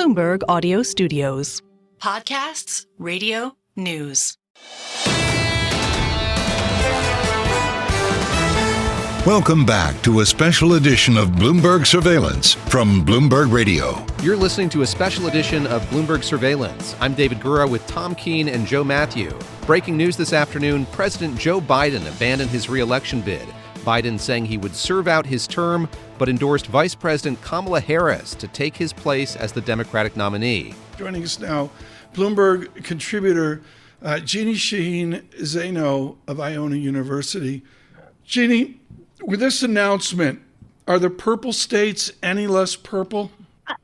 Bloomberg Audio Studios. Podcasts, radio, news. Welcome back to a special edition of Bloomberg Surveillance from Bloomberg Radio. You're listening to a special edition of Bloomberg Surveillance. I'm David Gura with Tom Keene and Joe Mathieu. Breaking news this afternoon, President Joe Biden abandoned his re-election bid. Biden saying he would serve out his term, but endorsed Vice President Kamala Harris to take his place as the Democratic nominee. Joining us now, Bloomberg contributor Jeannie Shaheen-Zaino of Iona University. Jeannie, with this announcement, are the purple states any less purple?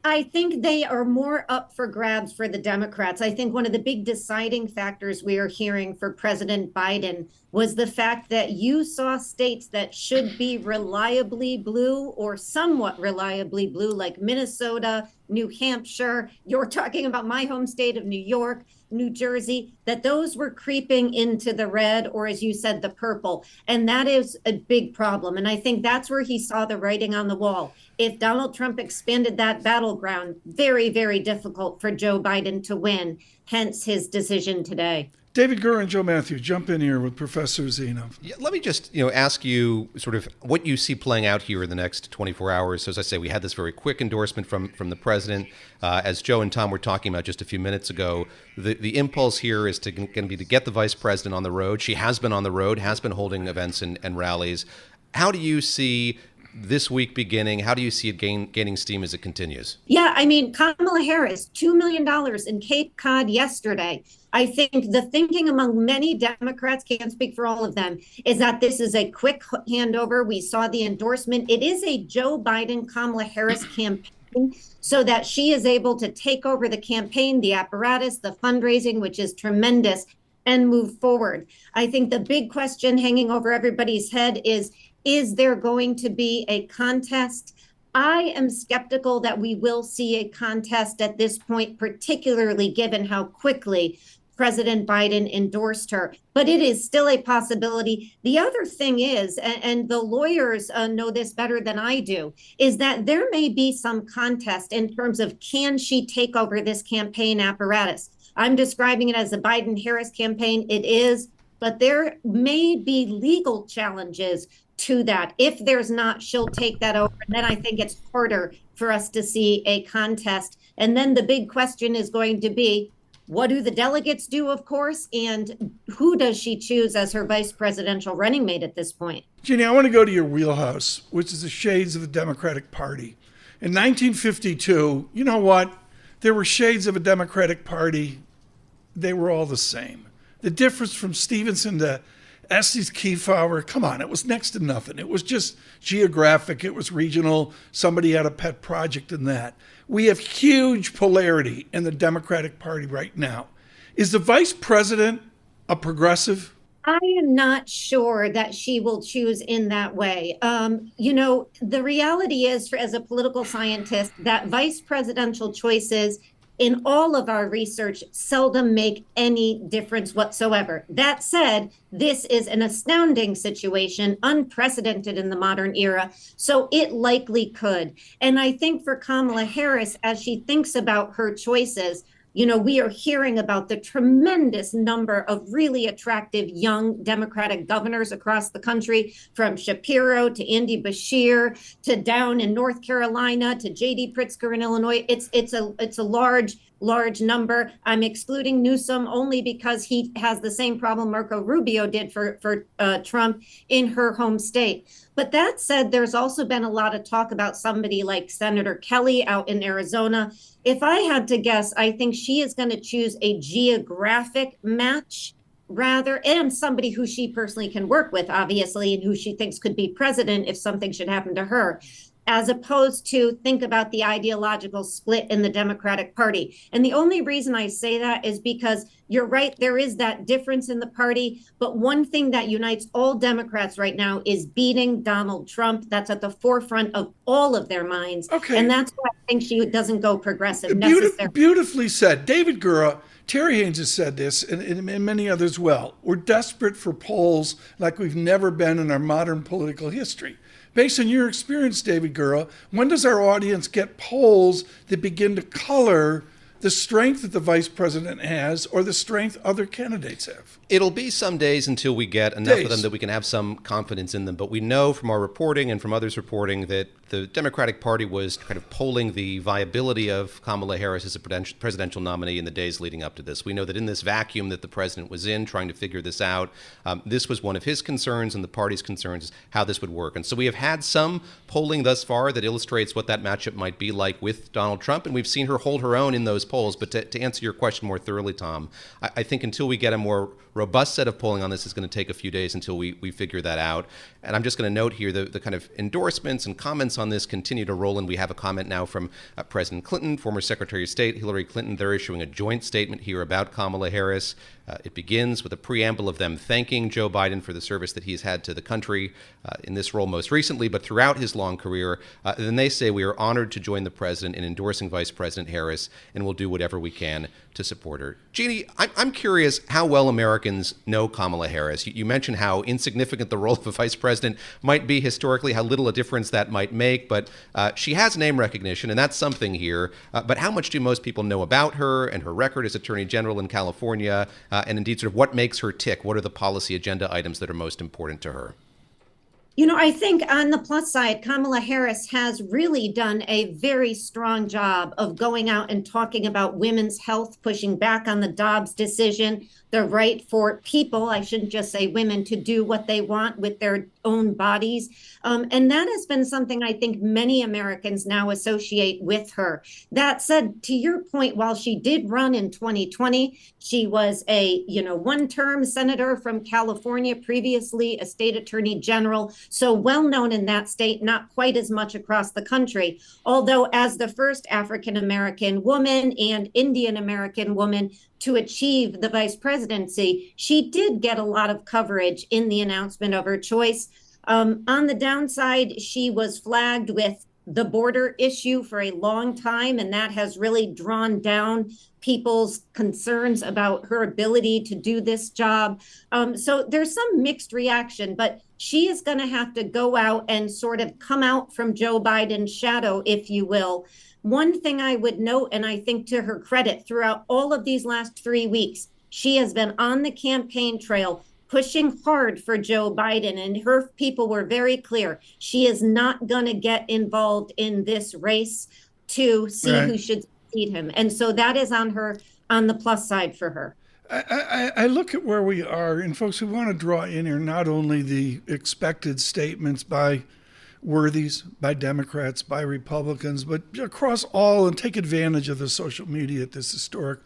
I think they are more up for grabs for the Democrats. I think one of the big deciding factors we are hearing for President Biden was the fact that you saw states that should be reliably blue or somewhat reliably blue, like Minnesota, New Hampshire. You're talking about my home state of New York, New Jersey, that those were creeping into the red, or as you said, the purple. And that is a big problem. And I think that's where he saw the writing on the wall. If Donald Trump expanded that battleground, very, very difficult for Joe Biden to win, hence his decision today. David Gura and Joe Mathieu, jump in here with Professor Zaino. Yeah, let me just ask you sort of what you see playing out here in the next 24 hours. So as I say, we had this very quick endorsement from the president. As Joe and Tom were talking about just a few minutes ago, the impulse here is going to be to get the vice president on the road. She has been on the road, has been holding events and rallies. How do you see this week beginning? How do you see it gaining steam as it continues? Yeah, I mean, Kamala Harris, $2 million in Cape Cod yesterday. I think the thinking among many Democrats, can't speak for all of them, is that this is a quick handover. We saw the endorsement. It is a Joe Biden, Kamala Harris campaign so that she is able to take over the campaign, the apparatus, the fundraising, which is tremendous, and move forward. I think the big question hanging over everybody's head is there going to be a contest? I am skeptical that we will see a contest at this point, particularly given how quickly President Biden endorsed her. But it is still a possibility. The other thing is, and the lawyers know this better than I do, is that there may be some contest in terms of can she take over this campaign apparatus? I'm describing it as a Biden-Harris campaign. It is, but there may be legal challenges to that. If there's not, she'll take that over. And then I think it's harder for us to see a contest. And then the big question is going to be, what do the delegates do, of course, and who does she choose as her vice presidential running mate at this point? Jeannie, I want to go to your wheelhouse, which is the shades of the Democratic Party. In 1952, you know what? There were shades of a Democratic Party. They were all the same. The difference from Stevenson to Estes Kefauver, come on, it was next to nothing. It was just geographic. It was regional. Somebody had a pet project in that. We have huge polarity in the Democratic Party right now. Is the vice president a progressive? I am not sure that she will choose in that way. The reality is, as a political scientist, that vice presidential choices in all of our research seldom make any difference whatsoever. That said, this is an astounding situation, unprecedented in the modern era, so it likely could. And I think for Kamala Harris, as she thinks about her choices, we are hearing about the tremendous number of really attractive young Democratic governors across the country, from Shapiro to Andy Beshear to down in North Carolina to J.D. Pritzker in Illinois. It's a large number. I'm excluding Newsom only because he has the same problem Marco Rubio did for Trump in her home state. But that said, there's also been a lot of talk about somebody like Senator Kelly out in Arizona. If I had to guess, I think she is going to choose a geographic match rather, and somebody who she personally can work with, obviously, and who she thinks could be president if something should happen to her, as opposed to think about the ideological split in the Democratic Party. And the only reason I say that is because you're right, there is that difference in the party. But one thing that unites all Democrats right now is beating Donald Trump. That's at the forefront of all of their minds. Okay. And that's why I think she doesn't go progressive necessarily. Beautifully said. David Gura, Terry Haynes has said this, and many others well. We're desperate for polls like we've never been in our modern political history. Based on your experience, David Gura, when does our audience get polls that begin to color the strength that the vice president has or the strength other candidates have? It'll be some days until we get enough of them that we can have some confidence in them. But we know from our reporting and from others reporting that the Democratic Party was kind of polling the viability of Kamala Harris as a presidential nominee in the days leading up to this. We know that in this vacuum that the president was in trying to figure this out, this was one of his concerns and the party's concerns, how this would work. And so we have had some polling thus far that illustrates what that matchup might be like with Donald Trump. And we've seen her hold her own in those polls. But to answer your question more thoroughly, Tom, I think until we get a more robust set of polling on this, is going to take a few days until we figure that out. And I'm just going to note here the kind of endorsements and comments on this continue to roll in. We have a comment now from President Clinton, former Secretary of State Hillary Clinton. They're issuing a joint statement here about Kamala Harris. It begins with a preamble of them thanking Joe Biden for the service that he's had to the country in this role most recently, but throughout his long career. Then they say, we are honored to join the president in endorsing Vice President Harris, and we'll do whatever we can to support her. Jeannie, I'm curious how well Americans know Kamala Harris. You mentioned how insignificant the role of a vice president might be historically, how little a difference that might make, but she has name recognition, and that's something here. But how much do most people know about her and her record as Attorney General in California, and indeed sort of what makes her tick? What are the policy agenda items that are most important to her? You know, I think on the plus side, Kamala Harris has really done a very strong job of going out and talking about women's health, pushing back on the Dobbs decision, the right for people, I shouldn't just say women, to do what they want with their own bodies. And that has been something I think many Americans now associate with her. That said, to your point, while she did run in 2020, she was a, one-term senator from California, previously a state attorney general, so well known in that state, not quite as much across the country. Although as the first African-American woman and Indian-American woman to achieve the vice presidency, she did get a lot of coverage in the announcement of her choice. On the downside, she was flagged with the border issue for a long time, and that has really drawn down people's concerns about her ability to do this job. So there's some mixed reaction, but she is going to have to go out and sort of come out from Joe Biden's shadow, if you will. One thing I would note, and I think to her credit, throughout all of these last 3 weeks, she has been on the campaign trail pushing hard for Joe Biden, and her people were very clear. She is not going to get involved in this race to see who should succeed him. And so that is on the plus side for her. I look at where we are, and folks, we want to draw in here not only the expected statements by worthies, by Democrats, by Republicans, but across all, and take advantage of the social media at this historic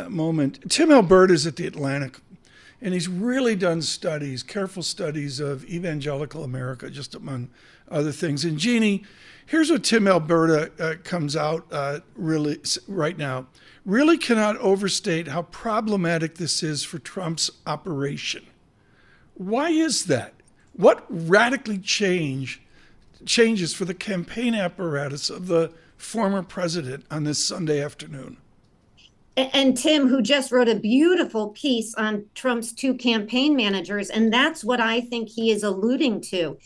moment. Tim Alberta is at the Atlantic, and he's really done studies, careful studies of evangelical America, just among other things. And Jeannie, here's what Tim Alberta comes out really right now. Really cannot overstate how problematic this is for Trump's operation. Why is that? What radically changes for the campaign apparatus of the former president on this Sunday afternoon? And Tim, who just wrote a beautiful piece on Trump's two campaign managers, and that's what I think he is alluding to.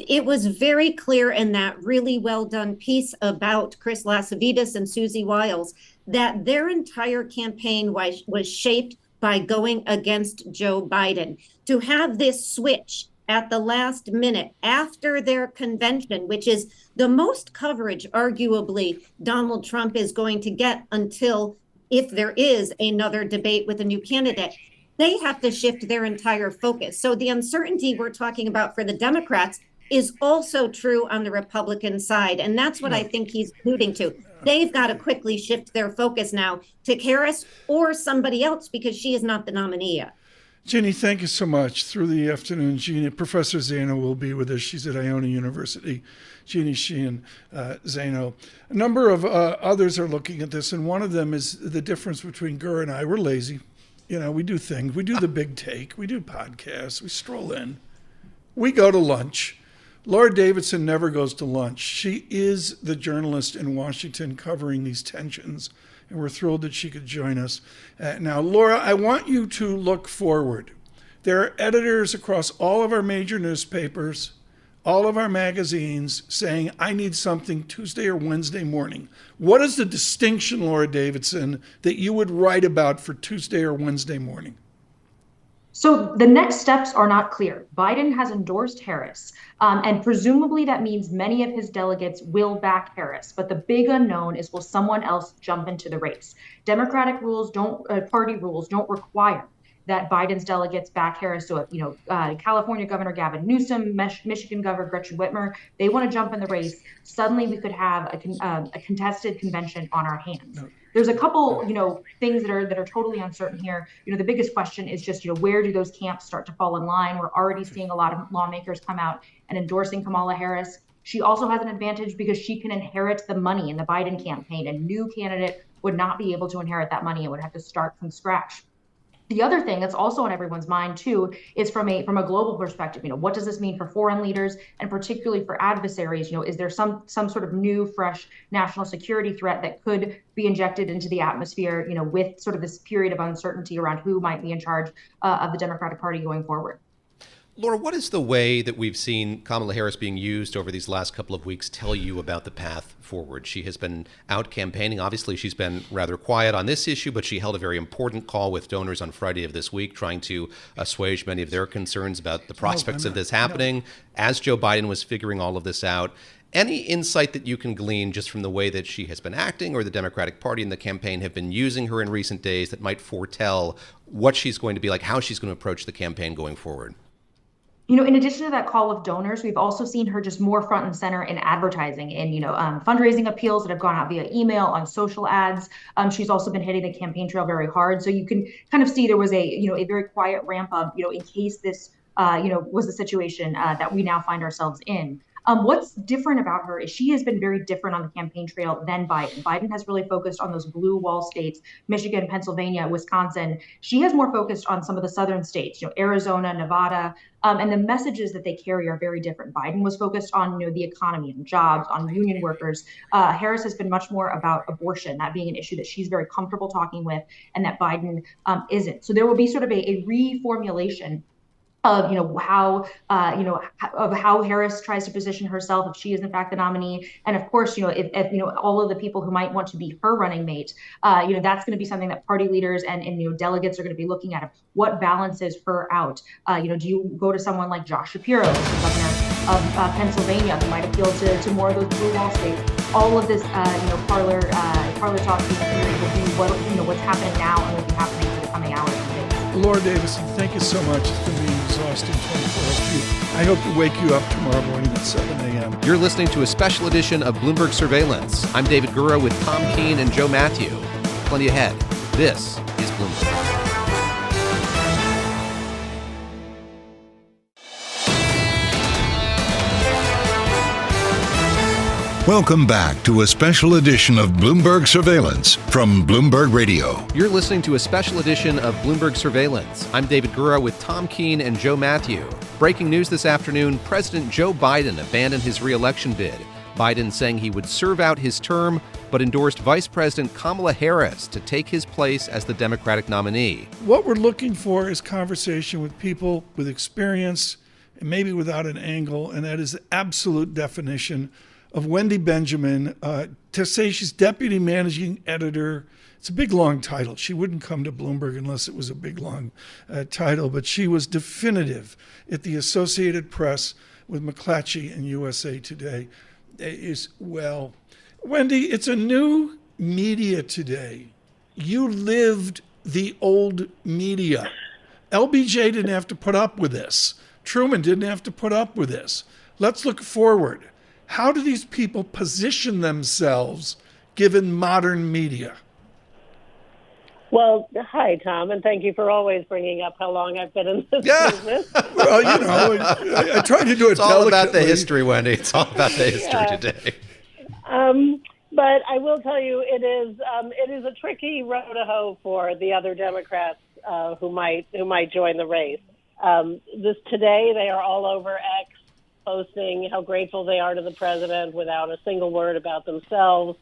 It was very clear in that really well done piece about Chris Lasavidas and Susie Wiles that their entire campaign was shaped by going against Joe Biden. To have this switch at the last minute after their convention, which is the most coverage, arguably, Donald Trump is going to get until if there is another debate with a new candidate, they have to shift their entire focus. So the uncertainty we're talking about for the Democrats is also true on the Republican side. And that's what I think he's alluding to. They've got to quickly shift their focus now to Harris or somebody else because she is not the nominee yet. Jeannie, thank you so much. Through the afternoon, Jeannie, Professor Zaino will be with us. She's at Iona University. Jeannie Sheehan Zaino. A number of others are looking at this, and one of them is the difference between Gura and I. We're lazy. We do things. We do the big take. We do podcasts. We stroll in. We go to lunch. Laura Davidson never goes to lunch. She is the journalist in Washington covering these tensions, and we're thrilled that she could join us. Now, Laura, I want you to look forward. There are editors across all of our major newspapers, all of our magazines saying, I need something Tuesday or Wednesday morning. What is the distinction, Laura Davidson, that you would write about for Tuesday or Wednesday morning? So the next steps are not clear. Biden has endorsed Harris, and presumably that means many of his delegates will back Harris. But the big unknown is, will someone else jump into the race? Democratic rules party rules don't require that Biden's delegates back Harris. So, California Governor Gavin Newsom, Michigan Governor Gretchen Whitmer, they want to jump in the race. Suddenly, we could have a contested convention on our hands. There's a couple, things that are totally uncertain here. The biggest question is just, where do those camps start to fall in line? We're already seeing a lot of lawmakers come out and endorsing Kamala Harris. She also has an advantage because she can inherit the money in the Biden campaign. A new candidate would not be able to inherit that money and would have to start from scratch. The other thing that's also on everyone's mind, too, is from a global perspective. What does this mean for foreign leaders and particularly for adversaries? Is there some sort of new, fresh national security threat that could be injected into the atmosphere, with sort of this period of uncertainty around who might be in charge of the Democratic Party going forward? Laura, what is the way that we've seen Kamala Harris being used over these last couple of weeks tell you about the path forward? She has been out campaigning. Obviously, she's been rather quiet on this issue, but she held a very important call with donors on Friday of this week, trying to assuage many of their concerns about the prospects of this happening as Joe Biden was figuring all of this out. Any insight that you can glean just from the way that she has been acting, or the Democratic Party and the campaign have been using her in recent days, that might foretell what she's going to be like, how she's going to approach the campaign going forward? In addition to that call of donors, we've also seen her just more front and center in advertising and, fundraising appeals that have gone out via email, on social ads. She's also been hitting the campaign trail very hard. So you can kind of see there was a very quiet ramp up, in case this, was the situation that we now find ourselves in. What's different about her is she has been very different on the campaign trail than Biden. Biden has really focused on those blue wall states, Michigan, Pennsylvania, Wisconsin. She has more focused on some of the southern states, Arizona, Nevada, and the messages that they carry are very different. Biden was focused on, the economy and jobs, on union workers. Harris has been much more about abortion, that being an issue that she's very comfortable talking with, and that Biden isn't. So there will be sort of a reformulation of how Harris tries to position herself if she is in fact the nominee, and of course if all of the people who might want to be her running mate, that's going to be something that party leaders and delegates are going to be looking at. What balances her out? Do you go to someone like Josh Shapiro, the governor of Pennsylvania, who might appeal to more of those blue wall states? All of this parlor talk will be what's happening now and will be happening for the coming hours and days. Laura Davidson, thank you so much. It's been an exhausting 24 hours. I hope to wake you up tomorrow morning at 7 a.m. You're listening to a special edition of Bloomberg Surveillance. I'm David Gura with Tom Keene and Joe Mathieu. Plenty ahead. This is Bloomberg. Welcome back to a special edition of Bloomberg Surveillance from Bloomberg Radio. You're listening to a special edition of Bloomberg Surveillance. I'm David Gura with Tom Keene and Joe Mathieu. Breaking news this afternoon, President Joe Biden abandoned his re-election bid. Biden saying he would serve out his term, but endorsed Vice President Kamala Harris to take his place as the Democratic nominee. What we're looking for is conversation with people with experience, and maybe without an angle, and that is the absolute definition of Wendy Benjamin. To say she's deputy managing editor, it's a big, long title. She wouldn't come to Bloomberg unless it was a big, long title, but she was definitive at the Associated Press with McClatchy and USA Today. Wendy, it's a new media today. You lived the old media. LBJ didn't have to put up with this. Truman didn't have to put up with this. Let's look forward. How do these people position themselves given modern media? Well, hi, Tom, and thank you for always bringing up how long I've been in this business. Well, I try to do it. It's all about the history, Wendy. It's all about the history today. But I will tell you, it is a tricky road to hoe for the other Democrats who might join the race. Today, they are all over X, posting how grateful they are to the president without a single word about themselves.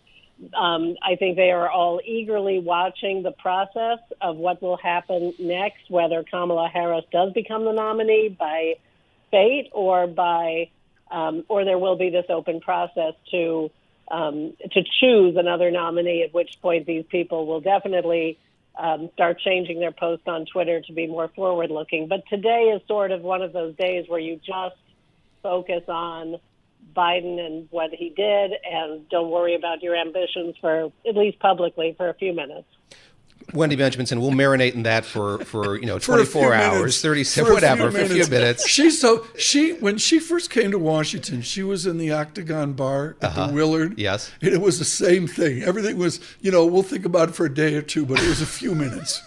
I think they are all eagerly watching the process of what will happen next, whether Kamala Harris does become the nominee by fate or by or there will be this open process to choose another nominee, at which point these people will definitely start changing their posts on Twitter to be more forward-looking. But today is sort of one of those days where you just focus on Biden and what he did, and don't worry about your ambitions for, at least publicly, for a few minutes. Wendy Benjaminson, we'll marinate in that for 24 hours, 30, for whatever, for a few minutes. When she first came to Washington, she was in the Octagon Bar at the Willard. Yes. And it was the same thing. Everything was, we'll think about it for a day or two, but it was a few minutes.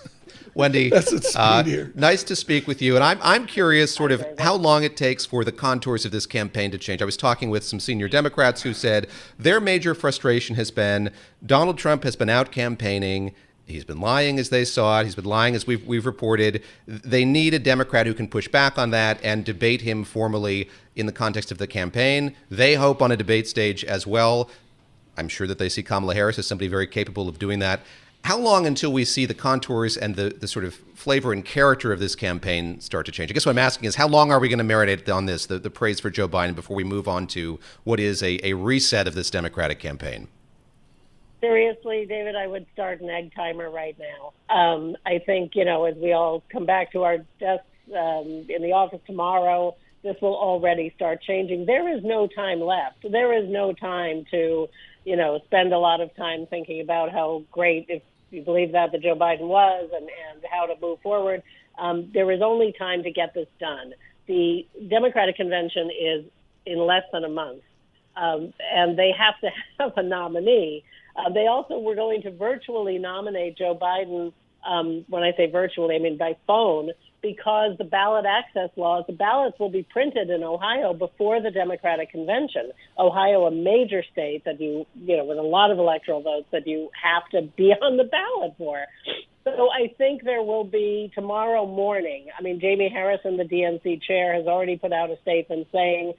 Wendy, That's at speed here. Nice to speak with you. And I'm curious sort of how long it takes for the contours of this campaign to change. I was talking with some senior Democrats who said their major frustration has been Donald Trump has been out campaigning. He's been lying as they saw it. He's been lying as we've reported. They need a Democrat who can push back on that and debate him formally in the context of the campaign. They hope on a debate stage as well. I'm sure that they see Kamala Harris as somebody very capable of doing that. How long until we see the contours and the sort of flavor and character of this campaign start to change? I guess what I'm asking is how long are we going to marinate on this, the praise for Joe Biden, before we move on to what is a reset of this Democratic campaign? Seriously, David, I would start an egg timer right now. I think, as we all come back to our desks in the office tomorrow, this will already start changing. There is no time left. There is no time to, spend a lot of time thinking about how great, if you believe that Joe Biden was, and how to move forward. There is only time to get this done. The Democratic convention is in less than a month, and they have to have a nominee. They also were going to virtually nominate Joe Biden. When I say virtually, I mean by phone, because the ballot access laws, the ballots will be printed in Ohio before the Democratic convention. Ohio, a major state that with a lot of electoral votes that you have to be on the ballot for. So I think there will be tomorrow morning. I mean, Jamie Harrison, the DNC chair, has already put out a statement saying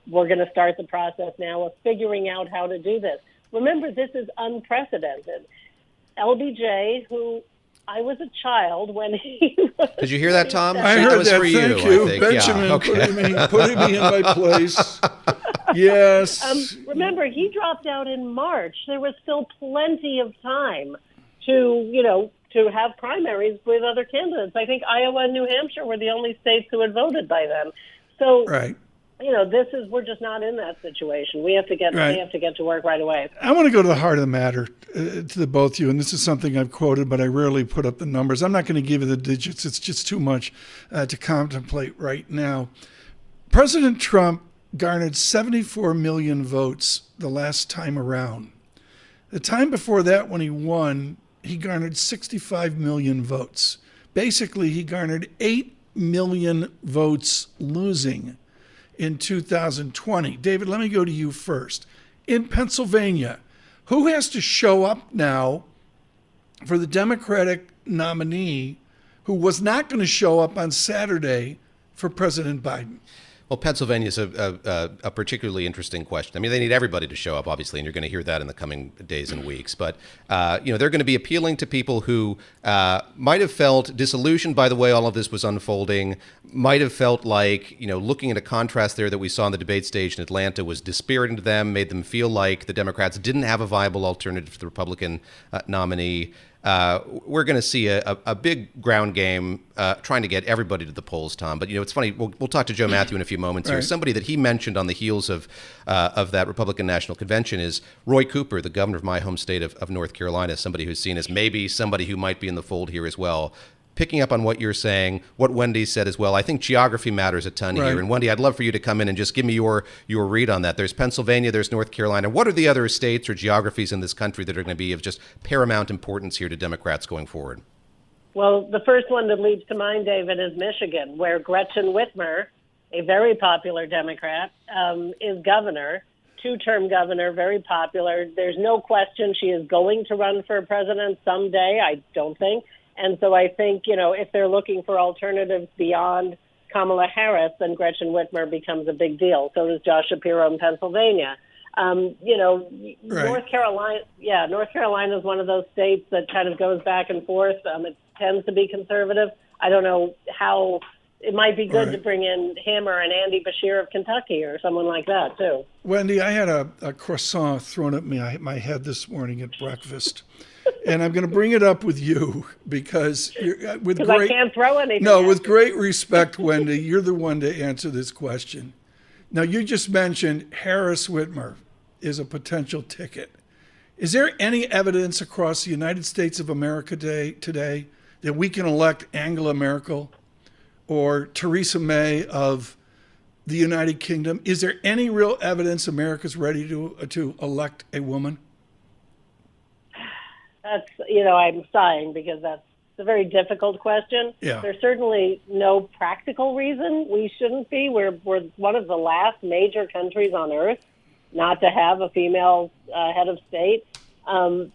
we're going to start the process now of figuring out how to do this. Remember, this is unprecedented. LBJ, who I was a child when he was... Did you hear that, Tom? I heard was that. For Thank you, you. I think. Benjamin, Yeah, okay. putting me in my place. Yes. Remember, he dropped out in March. There was still plenty of time to have primaries with other candidates. I think Iowa and New Hampshire were the only states who had voted by then. So... Right. we're just not in that situation. We have to get to work right away. I want to go to the heart of the matter to the both of you, and this is something I've quoted, but I rarely put up the numbers. I'm not going to give you the digits. It's just too much to contemplate right now. President Trump garnered 74 million votes the last time around. The time before that, when he won, he garnered 65 million votes. Basically, he garnered 8 million votes losing in 2020. David, let me go to you first. In Pennsylvania, who has to show up now for the Democratic nominee who was not going to show up on Saturday for President Biden? Well, Pennsylvania is a particularly interesting question. I mean, they need everybody to show up, obviously, and you're going to hear that in the coming days and weeks. But, they're going to be appealing to people who might have felt disillusioned by the way all of this was unfolding, might have felt like, looking at a contrast there that we saw on the debate stage in Atlanta was dispiriting to them, made them feel like the Democrats didn't have a viable alternative to the Republican nominee. We're going to see a big ground game trying to get everybody to the polls, Tom. But, it's funny. We'll talk to Joe Mathieu in a few moments here. Right. Somebody that he mentioned on the heels of that Republican National Convention is Roy Cooper, the governor of my home state of North Carolina, somebody who's seen as maybe somebody who might be in the fold here as well. Picking up on what you're saying, what Wendy said as well, I think geography matters a ton Right. here. And Wendy, I'd love for you to come in and just give me your read on that. There's Pennsylvania, there's North Carolina. What are the other states or geographies in this country that are going to be of just paramount importance here to Democrats going forward? Well, the first one that leaps to mind, David, is Michigan, where Gretchen Whitmer, a very popular Democrat, is governor, two-term governor, very popular. There's no question she is going to run for president someday, I don't think. And so I think, if they're looking for alternatives beyond Kamala Harris, then Gretchen Whitmer becomes a big deal. So does Josh Shapiro in Pennsylvania. Right. North Carolina is one of those states that kind of goes back and forth. It tends to be conservative. I don't know how it might be good Right. to bring in him or an Andy Bashir of Kentucky or someone like that, too. Wendy, I had a croissant thrown at my head this morning at breakfast. And I'm going to bring it up with you because Because I can't throw anything. No, at with you. great respect, Wendy, you're the one to answer this question. Now, you just mentioned Harris Whitmer is a potential ticket. Is there any evidence across the United States of America today that we can elect Angela Merkel or Theresa May of the United Kingdom? Is there any real evidence America's ready to elect a woman? That's, I'm sighing because that's a very difficult question. Yeah. There's certainly no practical reason we shouldn't be. We're one of the last major countries on earth not to have a female head of state. I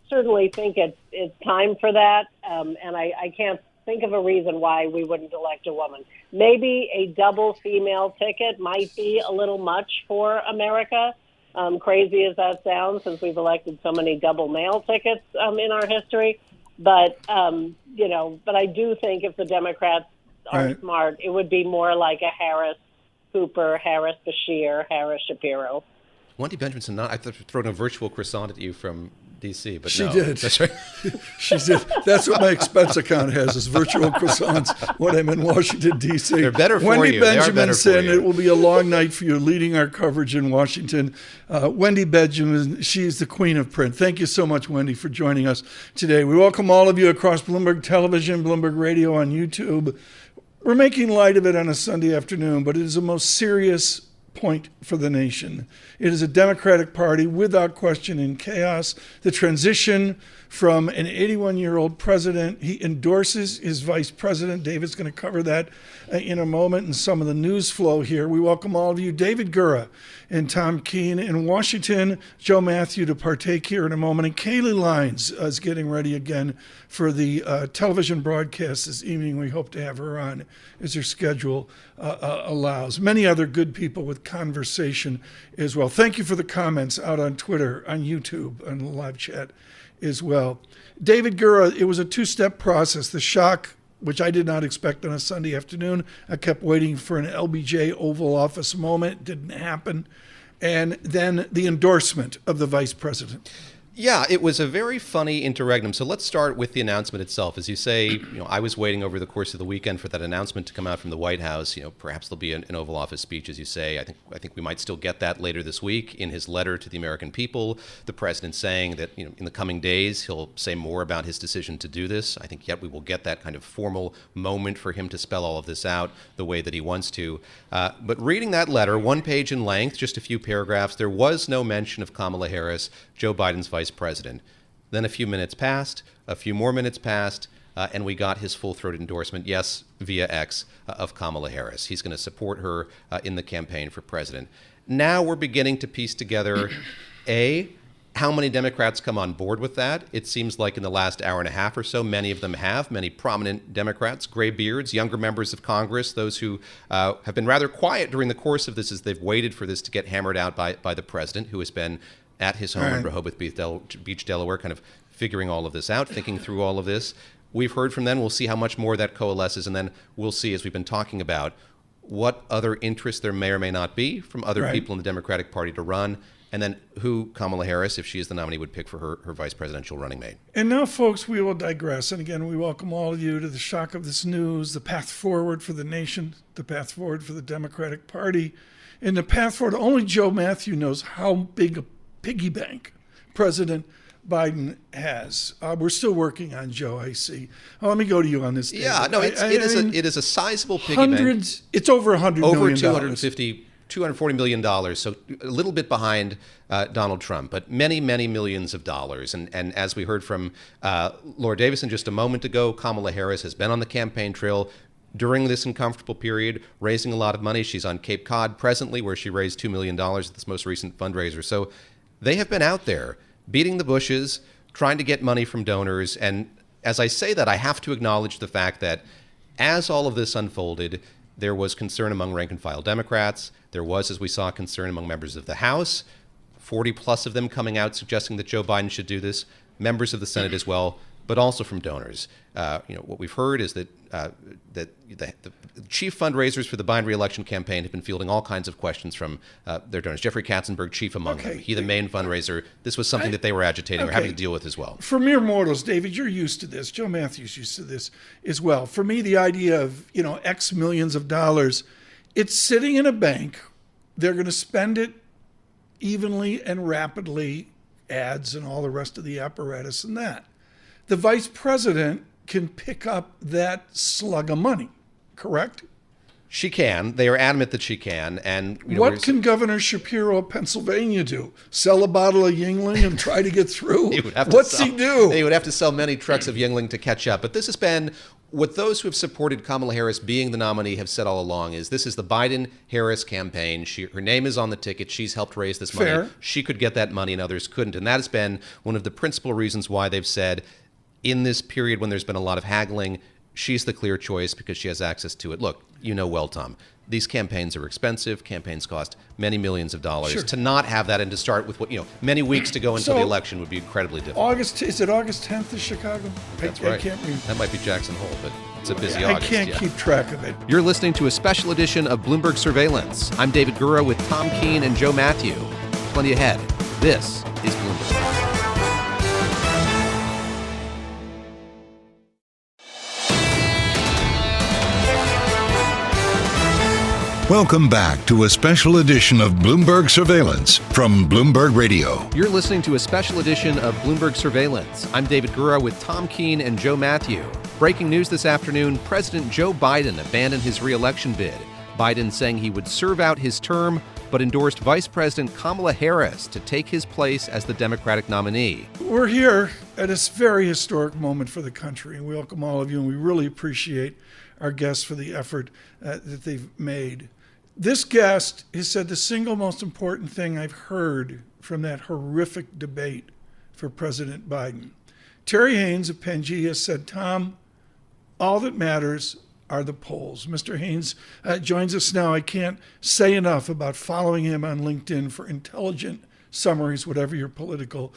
certainly think it's time for that, and I can't think of a reason why we wouldn't elect a woman. Maybe a double female ticket might be a little much for America. Crazy as that sounds, since we've elected so many double male tickets in our history. But I do think if the Democrats are Right. smart, it would be more like a Harris Cooper, Harris Bashir, Harris Shapiro. Wendy Benjamin, I thought thrown a virtual croissant at you from D.C., but She no. did. That's right. She said, that's what my expense account has, is virtual croissants when I'm in Washington, D.C. They're better for Wendy you. They are Benjamin better for said you. it will be a long night for you leading our coverage in Washington. Wendy Benjamin, she's the queen of print. Thank you so much, Wendy, for joining us today. We welcome all of you across Bloomberg Television, Bloomberg Radio, on YouTube. We're making light of it on a Sunday afternoon, but it is a most serious point for the nation. It is a Democratic Party without question in chaos. The transition from an 81-year-old president, he endorses his vice president. David's going to cover that in a moment and some of the news flow here. We welcome all of you. David Gura and Tom Keene in Washington, Joe Mathieu to partake here in a moment, and Kaylee Lyons is getting ready again for the television broadcast this evening. We hope to have her on as her schedule allows. Many other good people with conversation as well. Thank you for the comments out on Twitter, on YouTube, on the live chat as well. David Gura, it was a two-step process. The shock, which I did not expect on a Sunday afternoon. I kept waiting for an LBJ Oval Office moment. It didn't happen. And then the endorsement of the vice president. Yeah, it was a very funny interregnum. So let's start with the announcement itself. As you say, I was waiting over the course of the weekend for that announcement to come out from the White House. Perhaps there'll be an Oval Office speech, as you say. I think we might still get that later this week. In his letter to the American people, the president saying that in the coming days he'll say more about his decision to do this. I think yet we will get that kind of formal moment for him to spell all of this out the way that he wants to. But reading that letter, one page in length, just a few paragraphs, there was no mention of Kamala Harris, Joe Biden's vice president. Then a few minutes passed, a few more minutes passed, and we got his full-throated endorsement, yes, via X, of Kamala Harris. He's going to support her in the campaign for president. Now we're beginning to piece together, how many Democrats come on board with that? It seems like in the last hour and a half or so, many of them have, many prominent Democrats, gray beards, younger members of Congress, those who have been rather quiet during the course of this as they've waited for this to get hammered out by the president, who has been at his home in Rehoboth Beach, Delaware, kind of figuring all of this out, thinking through all of this. We've heard from them. We'll see how much more that coalesces, and then we'll see, as we've been talking about, what other interests there may or may not be from other people in the Democratic Party to run, and then who Kamala Harris, if she is the nominee, would pick for her vice presidential running mate. And now, folks, we will digress. And again, we welcome all of you to the shock of this news, the path forward for the nation, the path forward for the Democratic Party, and the path forward. Only Joe Mathieu knows how big a piggy bank President Biden has. We're still working on Joe, I see. Let me go to you on this, David. Yeah, no, it is a sizable piggy hundreds, bank. It's over $100 million. Over $240 million, so a little bit behind Donald Trump, but many, many millions of dollars. And as we heard from Laura Davison just a moment ago, Kamala Harris has been on the campaign trail during this uncomfortable period, raising a lot of money. She's on Cape Cod presently, where she raised $2 million at this most recent fundraiser. So they have been out there beating the bushes, trying to get money from donors. And as I say that, I have to acknowledge the fact that as all of this unfolded, there was concern among rank-and-file Democrats. There was, as we saw, concern among members of the House, 40 plus of them coming out suggesting that Joe Biden should do this, members of the Senate as well. but also from donors. What we've heard is that the chief fundraisers for the Biden re-election campaign have been fielding all kinds of questions from their donors. Jeffrey Katzenberg, chief among them. He, the main fundraiser. This was something that they were agitating or having to deal with as well. For mere mortals, David, you're used to this. Joe Mathieu's used to this as well. For me, the idea of, X millions of dollars, it's sitting in a bank. They're going to spend it evenly and rapidly, ads and all the rest of the apparatus and that. The vice president can pick up that slug of money, correct? She can. They are adamant that she can. And what can Governor Shapiro of Pennsylvania do? Sell a bottle of Yuengling and try to get through? What's he do? He would have to sell many trucks of Yuengling to catch up. But this has been what those who have supported Kamala Harris being the nominee have said all along is this is the Biden-Harris campaign. Her name is on the ticket. She's helped raise this money. Fair. She could get that money and others couldn't. And that has been one of the principal reasons why they've said in this period when there's been a lot of haggling, she's the clear choice because she has access to it. Look, you know well, Tom, these campaigns are expensive. Campaigns cost many millions of dollars. Sure. To not have that and to start with many weeks to go until the election would be incredibly difficult. Is it August 10th in Chicago? That's I right. can't read. That might be Jackson Hole, but it's a busy I August. can't keep track of it. You're listening to a special edition of Bloomberg Surveillance. I'm David Gura with Tom Keene and Joe Mathieu. Plenty ahead. This is Bloomberg. Welcome back to a special edition of Bloomberg Surveillance from Bloomberg Radio. You're listening to a special edition of Bloomberg Surveillance. I'm David Gura with Tom Keene and Joe Mathieu. Breaking news this afternoon, President Joe Biden abandoned his re-election bid. Biden saying he would serve out his term, but endorsed Vice President Kamala Harris to take his place as the Democratic nominee. We're here at a very historic moment for the country, and we welcome all of you, and we really appreciate our guests for the effort that they've made. This guest has said the single most important thing I've heard from that horrific debate for President Biden. Terry Haynes of Pangea said, Tom, all that matters are the polls. Mr. Haynes joins us now. I can't say enough about following him on LinkedIn for intelligent summaries, whatever your political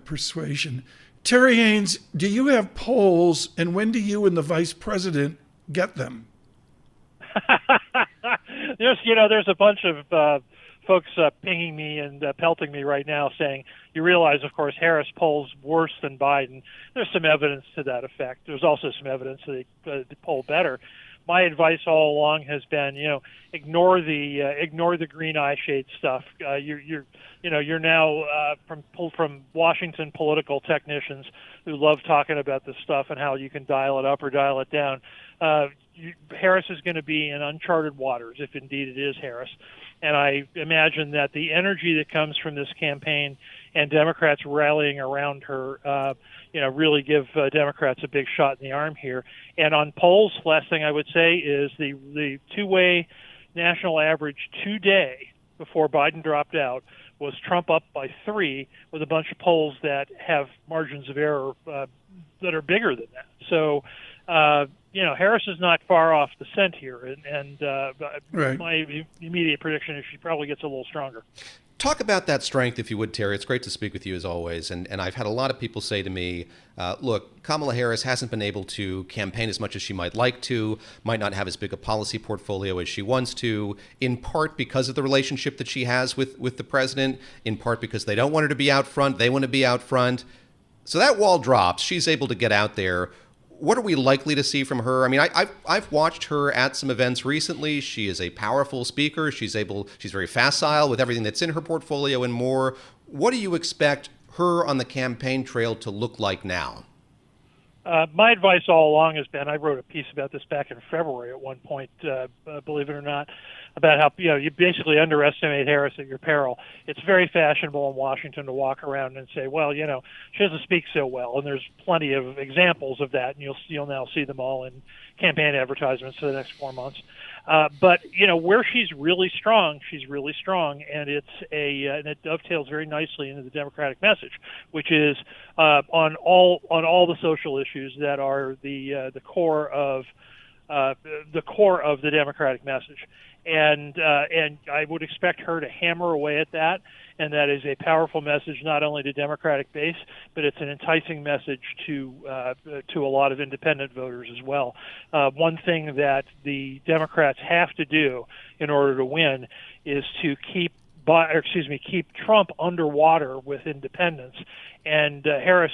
persuasion. Terry Haynes, do you have polls, and when do you and the vice president get them? There's a bunch of folks pinging me and pelting me right now saying, you realize, of course, Harris polls worse than Biden. There's some evidence to that effect. There's also some evidence that they poll better. My advice all along has been, ignore the green eye shade stuff. You're now pulled from Washington political technicians who love talking about this stuff and how you can dial it up or dial it down. Harris is going to be in uncharted waters, if indeed it is Harris. And I imagine that the energy that comes from this campaign and Democrats rallying around her, really give Democrats a big shot in the arm here. And on polls, last thing I would say is the two-way national average today, before Biden dropped out, was Trump up by 3, with a bunch of polls that have margins of error that are bigger than that. So, Harris is not far off the scent here, and right. My immediate prediction is she probably gets a little stronger. Talk about that strength, if you would, Terry. It's great to speak with you as always. And I've had a lot of people say to me, look, Kamala Harris hasn't been able to campaign as much as she might like to, might not have as big a policy portfolio as she wants to, in part because of the relationship that she has with the president, in part because they don't want her to be out front. They want to be out front. So that wall drops. She's able to get out there. What are we likely to see from her? I mean, I've watched her at some events recently. She is a powerful speaker. She's very facile with everything that's in her portfolio and more. What do you expect her on the campaign trail to look like now? My advice all along has been, I wrote a piece about this back in February at one point, believe it or not, about how you basically underestimate Harris at your peril. It's very fashionable in Washington to walk around and say, well, she doesn't speak so well, and there's plenty of examples of that, and you'll now see them all in campaign advertisements for the next 4 months. But where she's really strong, and and it dovetails very nicely into the Democratic message, which is on all the social issues that are the core of the Democratic message. And I would expect her to hammer away at that. and that is a powerful message not only to Democratic base, but it's an enticing message to a lot of independent voters as well. One thing that the Democrats have to do in order to win is to keep Trump underwater with independents, and Harris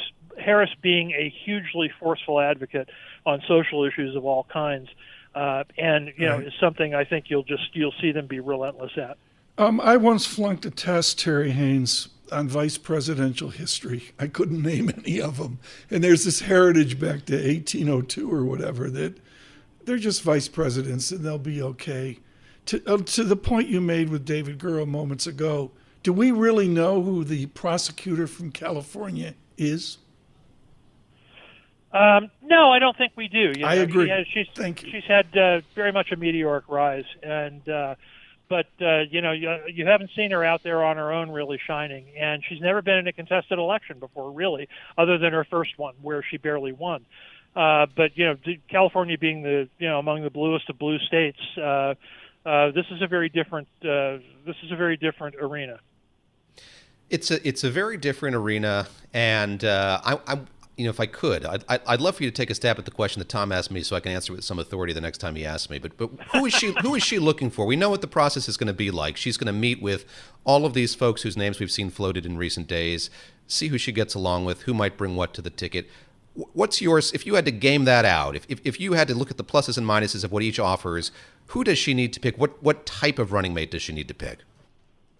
being a hugely forceful advocate on social issues of all kinds, is something I think you'll see them be relentless at. I once flunked a test, Terry Haynes, on vice presidential history. I couldn't name any of them, and there's this heritage back to 1802 or whatever that they're just vice presidents and they'll be okay. To the point you made with David Gura moments ago, do we really know who the prosecutor from California is? No, I don't think we do. I agree. Thank you. She's had very much a meteoric rise, but you haven't seen her out there on her own really shining, and she's never been in a contested election before, really, other than her first one where she barely won. But California being among the bluest of blue states. This is a very different arena. It's a very different arena, and if I could, I'd love for you to take a stab at the question that Tom asked me, so I can answer with some authority the next time he asks me. But who is she? Who is she looking for? We know what the process is going to be like. She's going to meet with all of these folks whose names we've seen floated in recent days, see who she gets along with, who might bring what to the ticket. What's yours? If you had to game that out, if you had to look at the pluses and minuses of what each offers, who does she need to pick? What type of running mate does she need to pick?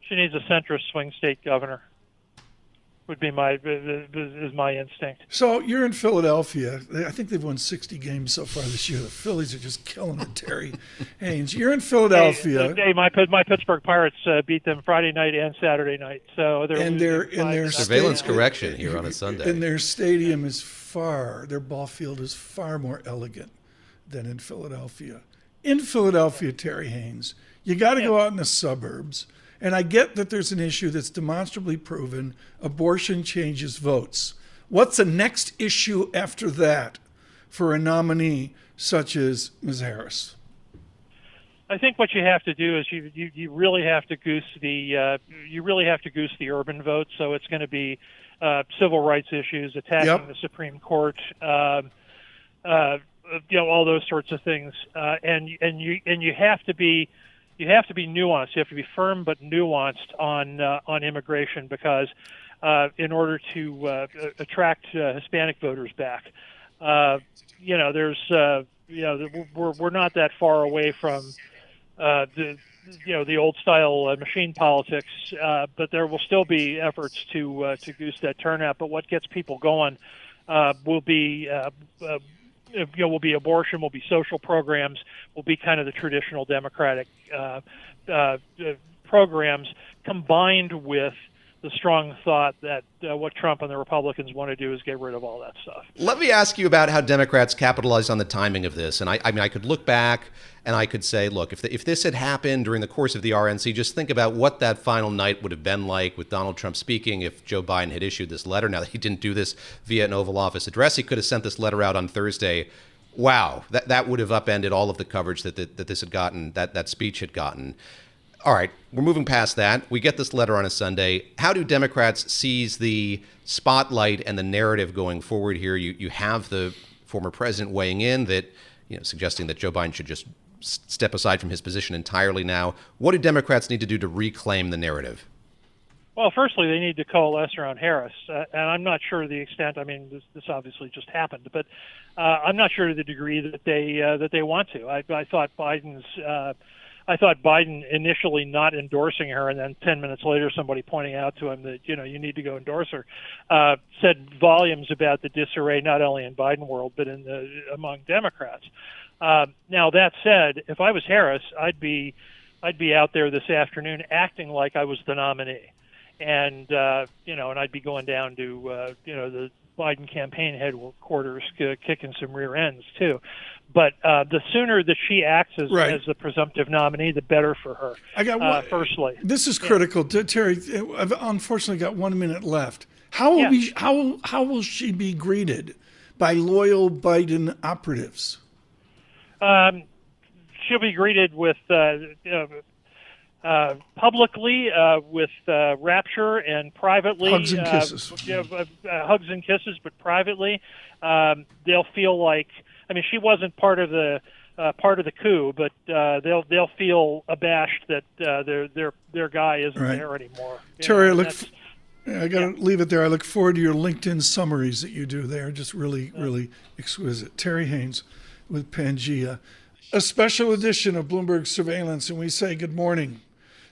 She needs a centrist swing state governor. Would be my instinct. So you're in Philadelphia. I think they've won 60 games so far this year. The Phillies are just killing it, Terry Haynes. You're in Philadelphia. Hey, my Pittsburgh Pirates beat them Friday night and Saturday night. So their surveillance correction here on a Sunday. And their stadium their ball field is far more elegant than in Philadelphia. In Philadelphia, Terry Haynes, you got to go out in the suburbs. And I get that there's an issue that's demonstrably proven. Abortion changes votes. What's the next issue after that for a nominee such as Ms. Harris? I think what you have to do is you really have to goose the urban vote. So it's going to be civil rights issues, attacking the Supreme Court, all those sorts of things, and you have to be. You have to be nuanced. You have to be firm but nuanced on immigration, because in order to attract Hispanic voters back, we're not that far away from the old style machine politics, but there will still be efforts to goose that turnout. But what gets people going will be abortion, will be social programs, will be kind of the traditional Democratic programs, combined with the strong thought that what Trump and the Republicans want to do is get rid of all that stuff. Let me ask you about how Democrats capitalized on the timing of this. And I could look back and I could say, look, if this had happened during the course of the RNC, just think about what that final night would have been like with Donald Trump speaking if Joe Biden had issued this letter. Now, that he didn't do this via an Oval Office address. He could have sent this letter out on Thursday. Wow, that would have upended all of the coverage that this had gotten, that speech had gotten. All right, we're moving past that. We get this letter on a Sunday. How do Democrats seize the spotlight and the narrative going forward here? You have the former president weighing in that, suggesting that Joe Biden should just step aside from his position entirely now. What do Democrats need to do to reclaim the narrative? Well, firstly, they need to coalesce around Harris, and I'm not sure to the extent. I mean, this obviously just happened, but I'm not sure to the degree that they want to. I thought Biden initially not endorsing her, and then 10 minutes later somebody pointing out to him that you need to go endorse her, said volumes about the disarray not only in Biden world but among Democrats. Now that said, if I was Harris, I'd be out there this afternoon acting like I was the nominee. And and I'd be going down to the Biden campaign headquarters, kicking some rear ends too. But the sooner that she acts as the presumptive nominee, the better for her. Firstly, this is critical, Terry. I've unfortunately got 1 minute left. How will she be greeted by loyal Biden operatives? She'll be greeted with. publicly with rapture and privately. Hugs and kisses. Hugs and kisses, but privately. They'll feel like, I mean, she wasn't part of the coup, but they'll feel abashed that their guy isn't there anymore. Terry, I got to leave it there. I look forward to your LinkedIn summaries that you do. They are just really, really exquisite. Terry Haynes with Pangea. A special edition of Bloomberg Surveillance, and we say good morning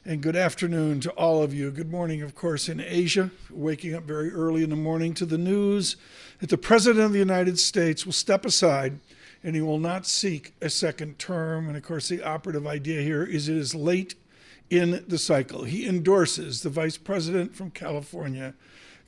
and good afternoon to all of you. Good morning, of course, in Asia, waking up very early in the morning to the news that the President of the United States will step aside and he will not seek a second term. And, of course, the operative idea here is it is late in the cycle. He endorses the Vice President from California,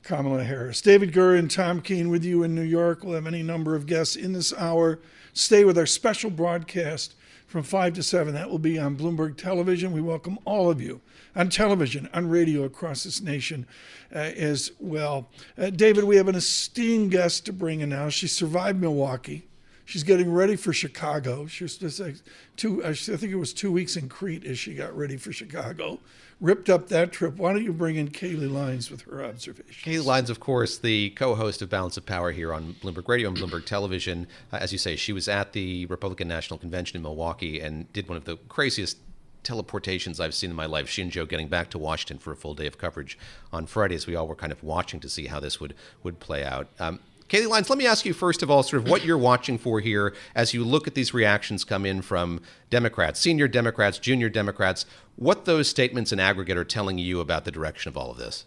Kamala Harris. David Gura and Tom Keene with you in New York. We'll have any number of guests in this hour. Stay with our special broadcast from 5 to 7. That will be on Bloomberg Television. We welcome all of you on television, on radio across this nation as well. David, we have an esteemed guest to bring in now. She survived Milwaukee. She's getting ready for Chicago. She was just like I think it was 2 weeks in Crete as she got ready for Chicago. Ripped up that trip. Why don't you bring in Kayleigh Lines with her observations? Kayleigh Lines, of course, the co-host of Balance of Power here on Bloomberg Radio and Bloomberg Television. As you say, she was at the Republican National Convention in Milwaukee and did one of the craziest teleportations I've seen in my life. She and Joe getting back to Washington for a full day of coverage on Friday, as we all were kind of watching to see how this would play out. Kayleigh Lines, let me ask you first of all sort of what you're watching for here as you look at these reactions come in from Democrats, senior Democrats, junior Democrats, what those statements in aggregate are telling you about the direction of all of this.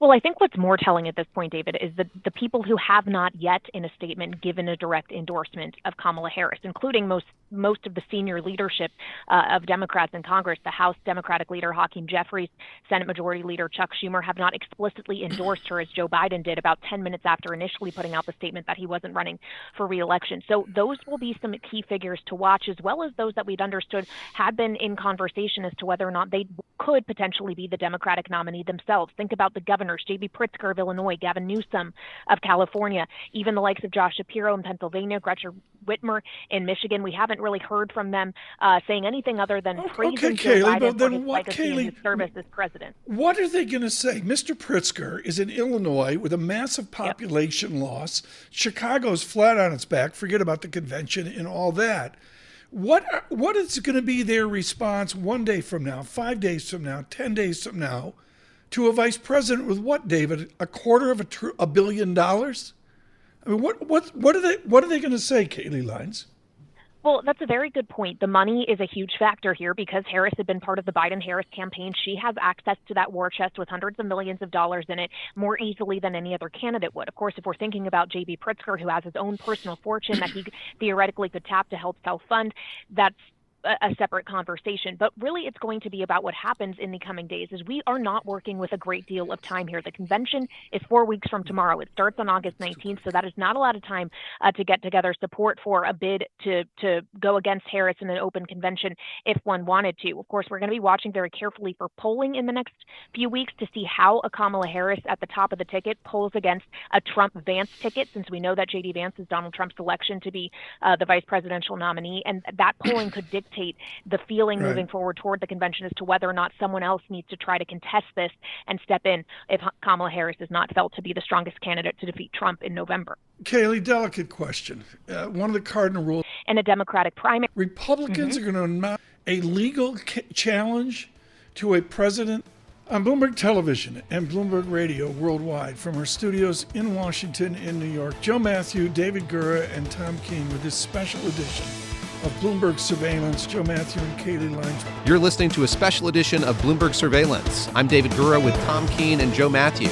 Well, I think what's more telling at this point, David, is that the people who have not yet in a statement given a direct endorsement of Kamala Harris, including most of the senior leadership of Democrats in Congress, the House Democratic leader Hakeem Jeffries, Senate Majority Leader Chuck Schumer, have not explicitly endorsed her as Joe Biden did about 10 minutes after initially putting out the statement that he wasn't running for re-election. So those will be some key figures to watch, as well as those that we'd understood had been in conversation as to whether or not they could potentially be the Democratic nominee themselves. Think about the governors, J.B. Pritzker of Illinois, Gavin Newsom of California, even the likes of Josh Shapiro in Pennsylvania, Gretchen Whitmer in Michigan. We haven't really heard from them saying anything other than praising Joe Biden for his legacy and his service as president. What are they going to say? Mr. Pritzker is in Illinois with a massive population loss. Chicago's flat on its back. Forget about the convention and all that. What is going to be their response 1 day from now, 5 days from now, 10 days from now, to a vice president with what, David? $250 million? I mean, what are they going to say, Kayleigh Lines? Well, that's a very good point. The money is a huge factor here because Harris had been part of the Biden-Harris campaign. She has access to that war chest with hundreds of millions of dollars in it more easily than any other candidate would. Of course, if we're thinking about J.B. Pritzker, who has his own personal fortune that he theoretically could tap to help self-fund, that's a separate conversation. But really, it's going to be about what happens in the coming days, as we are not working with a great deal of time here. The convention is 4 weeks from tomorrow. It starts on August 19th, so that is not a lot of time to get together support for a bid to go against Harris in an open convention if one wanted to. Of course, we're going to be watching very carefully for polling in the next few weeks to see how a Kamala Harris at the top of the ticket polls against a Trump-Vance ticket, since we know that J.D. Vance is Donald Trump's selection to be the vice presidential nominee, and that polling could dictate the feeling moving forward toward the convention as to whether or not someone else needs to try to contest this and step in if Kamala Harris is not felt to be the strongest candidate to defeat Trump in November. Kayleigh, delicate question. One of the cardinal rules in a Democratic primary. Republicans are going to mount a legal challenge to a president. On Bloomberg Television and Bloomberg Radio worldwide, from our studios in Washington and New York, Joe Mathieu, David Gura, and Tom Keene with this special edition of Bloomberg Surveillance. Joe Mathieu and Kayleigh Lines. You're listening to a special edition of Bloomberg Surveillance. I'm David Gura with Tom Keene and Joe Mathieu.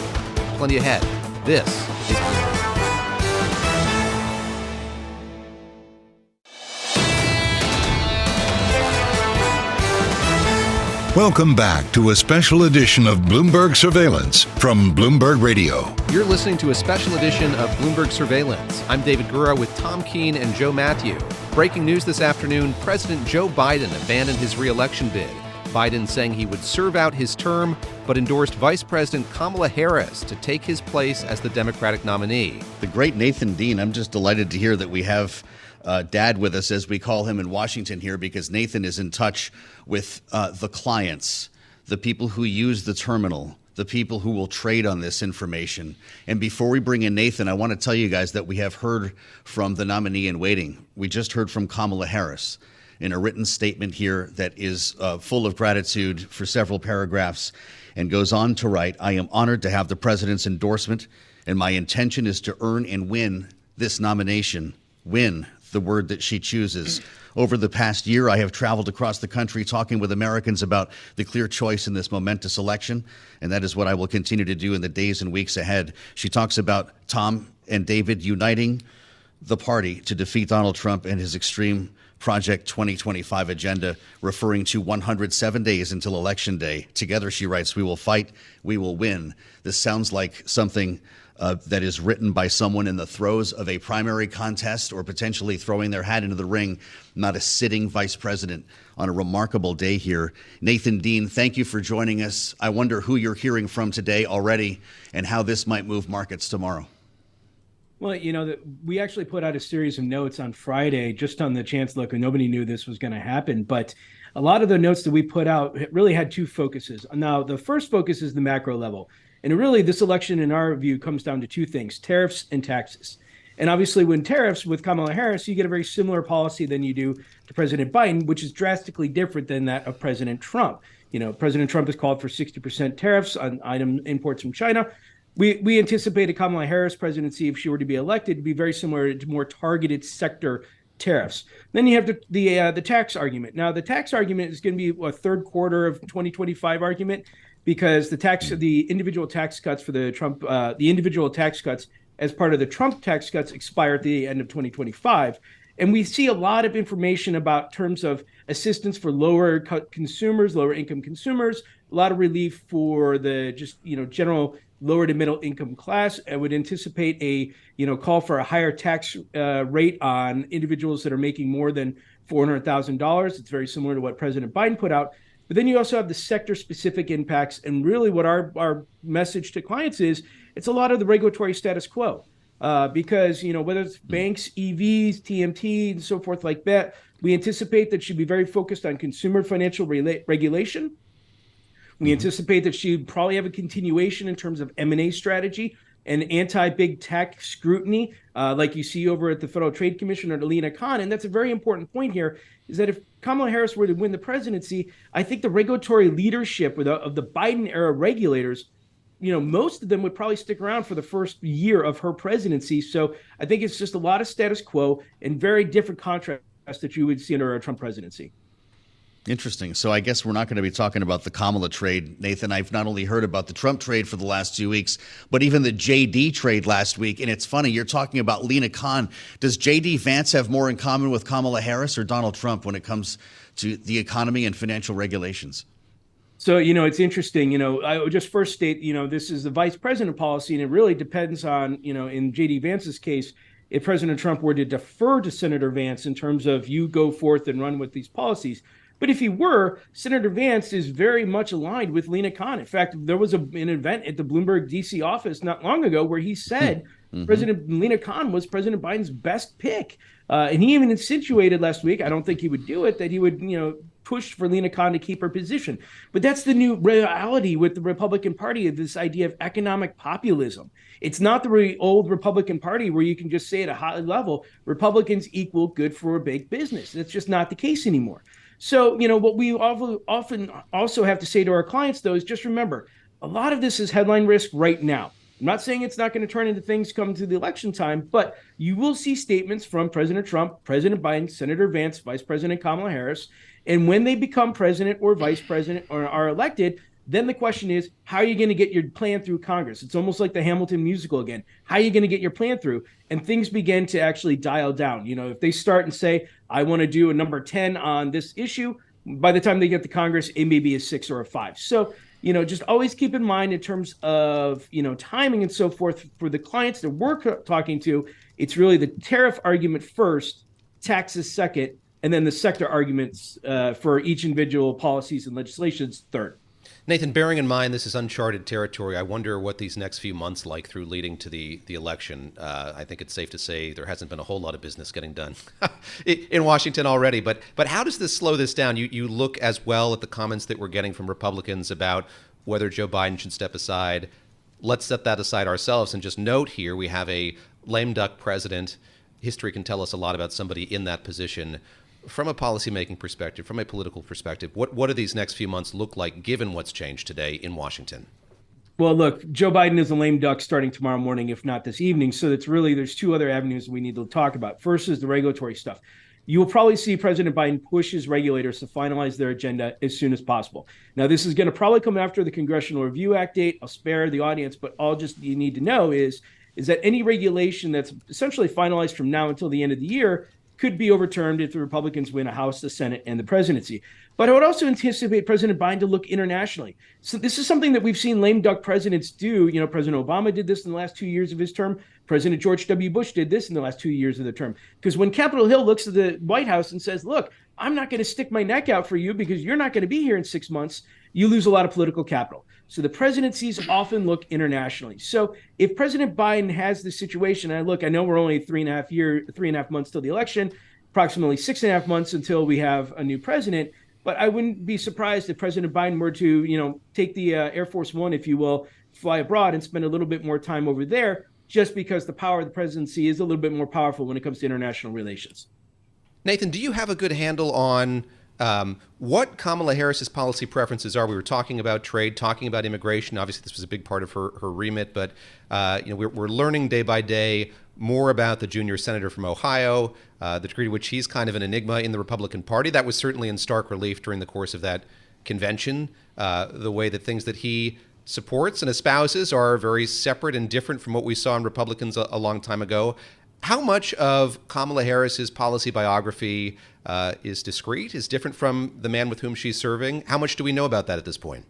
Plenty ahead. This is Bloomberg. Welcome back to a special edition of Bloomberg Surveillance from Bloomberg Radio. You're listening to a special edition of Bloomberg Surveillance. I'm David Gura with Tom Keene and Joe Mathieu. Breaking news this afternoon, President Joe Biden abandoned his re-election bid. Biden saying he would serve out his term, but endorsed Vice President Kamala Harris to take his place as the Democratic nominee. The great Nathan Dean, I'm just delighted to hear that we have Dad with us, as we call him in Washington here, because Nathan is in touch with the clients, the people who use the terminal, the people who will trade on this information. And before we bring in Nathan, I want to tell you guys that we have heard from the nominee in waiting. We just heard from Kamala Harris in a written statement here that is full of gratitude for several paragraphs, and goes on to write, "I am honored to have the president's endorsement, and my intention is to earn and win this nomination." Win, the word that she chooses. Over the past year, I have traveled across the country talking with Americans about the clear choice in this momentous election, and that is what I will continue to do in the days and weeks ahead. She talks about Tom and David uniting the party to defeat Donald Trump and his extreme Project 2025 agenda, referring to 107 days until Election Day. Together, she writes, "We will fight, we will win." This sounds like something that is written by someone in the throes of a primary contest or potentially throwing their hat into the ring, not a sitting vice president on a remarkable day here. Nathan Dean, thank you for joining us. I wonder who you're hearing from today already and how this might move markets tomorrow. Well, we actually put out a series of notes on Friday just on the chance, look, nobody knew this was going to happen. But a lot of the notes that we put out really had two focuses. Now, the first focus is the macro level. And really, this election, in our view, comes down to two things: tariffs and taxes. And obviously, when tariffs with Kamala Harris, you get a very similar policy than you do to President Biden, which is drastically different than that of President Trump. President Trump has called for 60% tariffs on item imports from China. We anticipate a Kamala Harris presidency, if she were to be elected, to be very similar to more targeted sector tariffs. Then you have the tax argument. Now, the tax argument is going to be a third quarter of 2025 argument, because the individual tax cuts for the individual tax cuts as part of the Trump tax cuts expire at the end of 2025. And we see a lot of information about terms of assistance for lower income consumers, a lot of relief for the general lower to middle income class. I would anticipate a call for a higher tax rate on individuals that are making more than $400,000. It's very similar to what President Biden put out. But then you also have the sector-specific impacts. And really what our message to clients is, it's a lot of the regulatory status quo. Because, whether it's banks, EVs, TMT, and so forth like that, we anticipate that she'd be very focused on consumer financial regulation. We anticipate that she'd probably have a continuation in terms of M&A strategy and anti-big tech scrutiny, like you see over at the Federal Trade Commission under Lina Khan. And that's a very important point here, is that if Kamala Harris were to win the presidency, I think the regulatory leadership of the Biden-era regulators, most of them would probably stick around for the first year of her presidency. So I think it's just a lot of status quo and very different contrast that you would see under a Trump presidency. Interesting. So I guess we're not going to be talking about the Kamala trade, Nathan. I've not only heard about the Trump trade for the last 2 weeks, but even the J.D. trade last week. And it's funny, you're talking about Lina Khan. Does J.D. Vance have more in common with Kamala Harris or Donald Trump when it comes to the economy and financial regulations? So, it's interesting. I would just first state, this is the vice president policy, and it really depends on, in J.D. Vance's case, if President Trump were to defer to Senator Vance in terms of you go forth and run with these policies. But if he were, Senator Vance is very much aligned with Lina Khan. In fact, there was an event at the Bloomberg D.C. office not long ago where he said President Lina Khan was President Biden's best pick. And he even insinuated last week, I don't think he would do it, that he would, push for Lina Khan to keep her position. But that's the new reality with the Republican Party, of this idea of economic populism. It's not the old Republican Party where you can just say at a high level, Republicans equal good for a big business. That's just not the case anymore. So, what we often also have to say to our clients, though, is just remember, a lot of this is headline risk right now. I'm not saying it's not going to turn into things come to the election time, but you will see statements from President Trump, President Biden, Senator Vance, Vice President Kamala Harris. And when they become president or vice president or are elected, then the question is, how are you going to get your plan through Congress? It's almost like the Hamilton musical again. How are you going to get your plan through? And things begin to actually dial down. If they start and say, I want to do a number 10 on this issue, by the time they get to Congress, it may be a 6 or a 5. So, just always keep in mind in terms of, timing and so forth for the clients that we're talking to, it's really the tariff argument first, taxes second, and then the sector arguments for each individual policies and legislations third. Nathan, bearing in mind this is uncharted territory, I wonder what these next few months like through leading to the election. I think it's safe to say there hasn't been a whole lot of business getting done in Washington already. But how does this slow this down? You look as well at the comments that we're getting from Republicans about whether Joe Biden should step aside. Let's set that aside ourselves and just note here we have a lame duck president. History can tell us a lot about somebody in that position. From a policymaking perspective, from a political perspective, what do these next few months look like given what's changed today in Washington? Well, look, Joe Biden is a lame duck starting tomorrow morning, if not this evening. So there's two other avenues we need to talk about. First is the regulatory stuff. You will probably see President Biden push his regulators to finalize their agenda as soon as possible. Now, this is going to probably come after the Congressional Review Act date. I'll spare the audience, but all just you need to know is that any regulation that's essentially finalized from now until the end of the year could be overturned if the Republicans win a House, the Senate, and the presidency. But I would also anticipate President Biden to look internationally. So this is something that we've seen lame duck presidents do. You know, President Obama did this in the last 2 years of his term. President George W. Bush did this in the last 2 years of the term. Because when Capitol Hill looks at the White House and says, look, I'm not going to stick my neck out for you because you're not going to be here in 6 months, you lose a lot of political capital. So the presidencies often look internationally. So if President Biden has this situation, and I know we're only 3.5 months till the election, approximately 6.5 months until we have a new president. But I wouldn't be surprised if President Biden were to, take the Air Force One, if you will, fly abroad and spend a little bit more time over there, just because the power of the presidency is a little bit more powerful when it comes to international relations. Nathan, do you have a good handle on what Kamala Harris's policy preferences are? We were talking about trade, talking about immigration. Obviously, this was a big part of her remit, but we're learning day by day more about the junior senator from Ohio, the degree to which he's kind of an enigma in the Republican Party. That was certainly in stark relief during the course of that convention. The way that things that he supports and espouses are very separate and different from what we saw in Republicans a long time ago. How much of Kamala Harris's policy biography is discrete, is different from the man with whom she's serving? How much do we know about that at this point?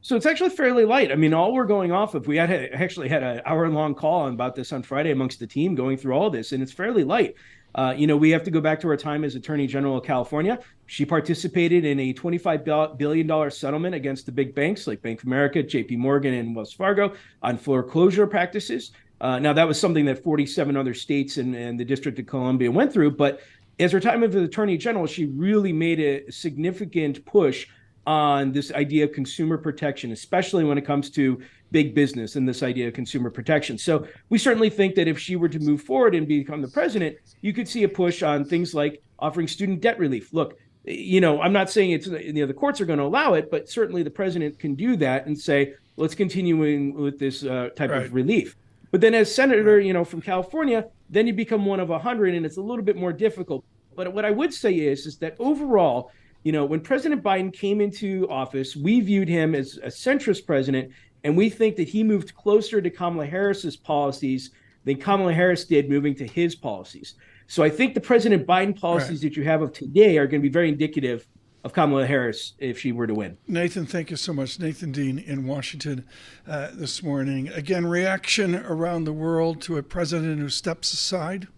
So it's actually fairly light. I mean, all we're going off of, we actually had an hour-long call about this on Friday amongst the team going through all this, and it's fairly light. We have to go back to her time as Attorney General of California. She participated in a $25 billion settlement against the big banks like Bank of America, JP Morgan, and Wells Fargo on foreclosure practices. Now, that was something that 47 other states and the District of Columbia went through. But as her time as Attorney General, she really made a significant push on this idea of consumer protection, especially when it comes to big business and this idea of consumer protection. So we certainly think that if she were to move forward and become the president, you could see a push on things like offering student debt relief. Look, I'm not saying it's the courts are going to allow it, but certainly the president can do that and say, let's continue with this type of relief. But then as senator, from California, then you become one of 100, and it's a little bit more difficult. But what I would say is that overall, when President Biden came into office, we viewed him as a centrist president, and we think that he moved closer to Kamala Harris's policies than Kamala Harris did moving to his policies. So I think the President Biden policies that you have of today are going to be very indicative of Kamala Harris if she were to win. Nathan, thank you so much. Nathan Dean in Washington this morning. Again, reaction around the world to a president who steps aside.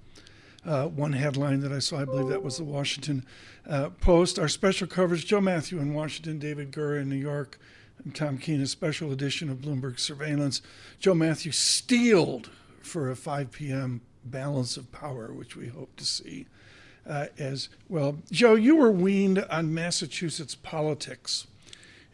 One headline that I saw, I believe that was the Washington Post. Our special coverage, Joe Mathieu in Washington, David Gura in New York, and Tom Keene, a special edition of Bloomberg Surveillance. Joe Mathieu steeled for a 5 p.m. balance of power, which we hope to see as well. Joe, you were weaned on Massachusetts politics.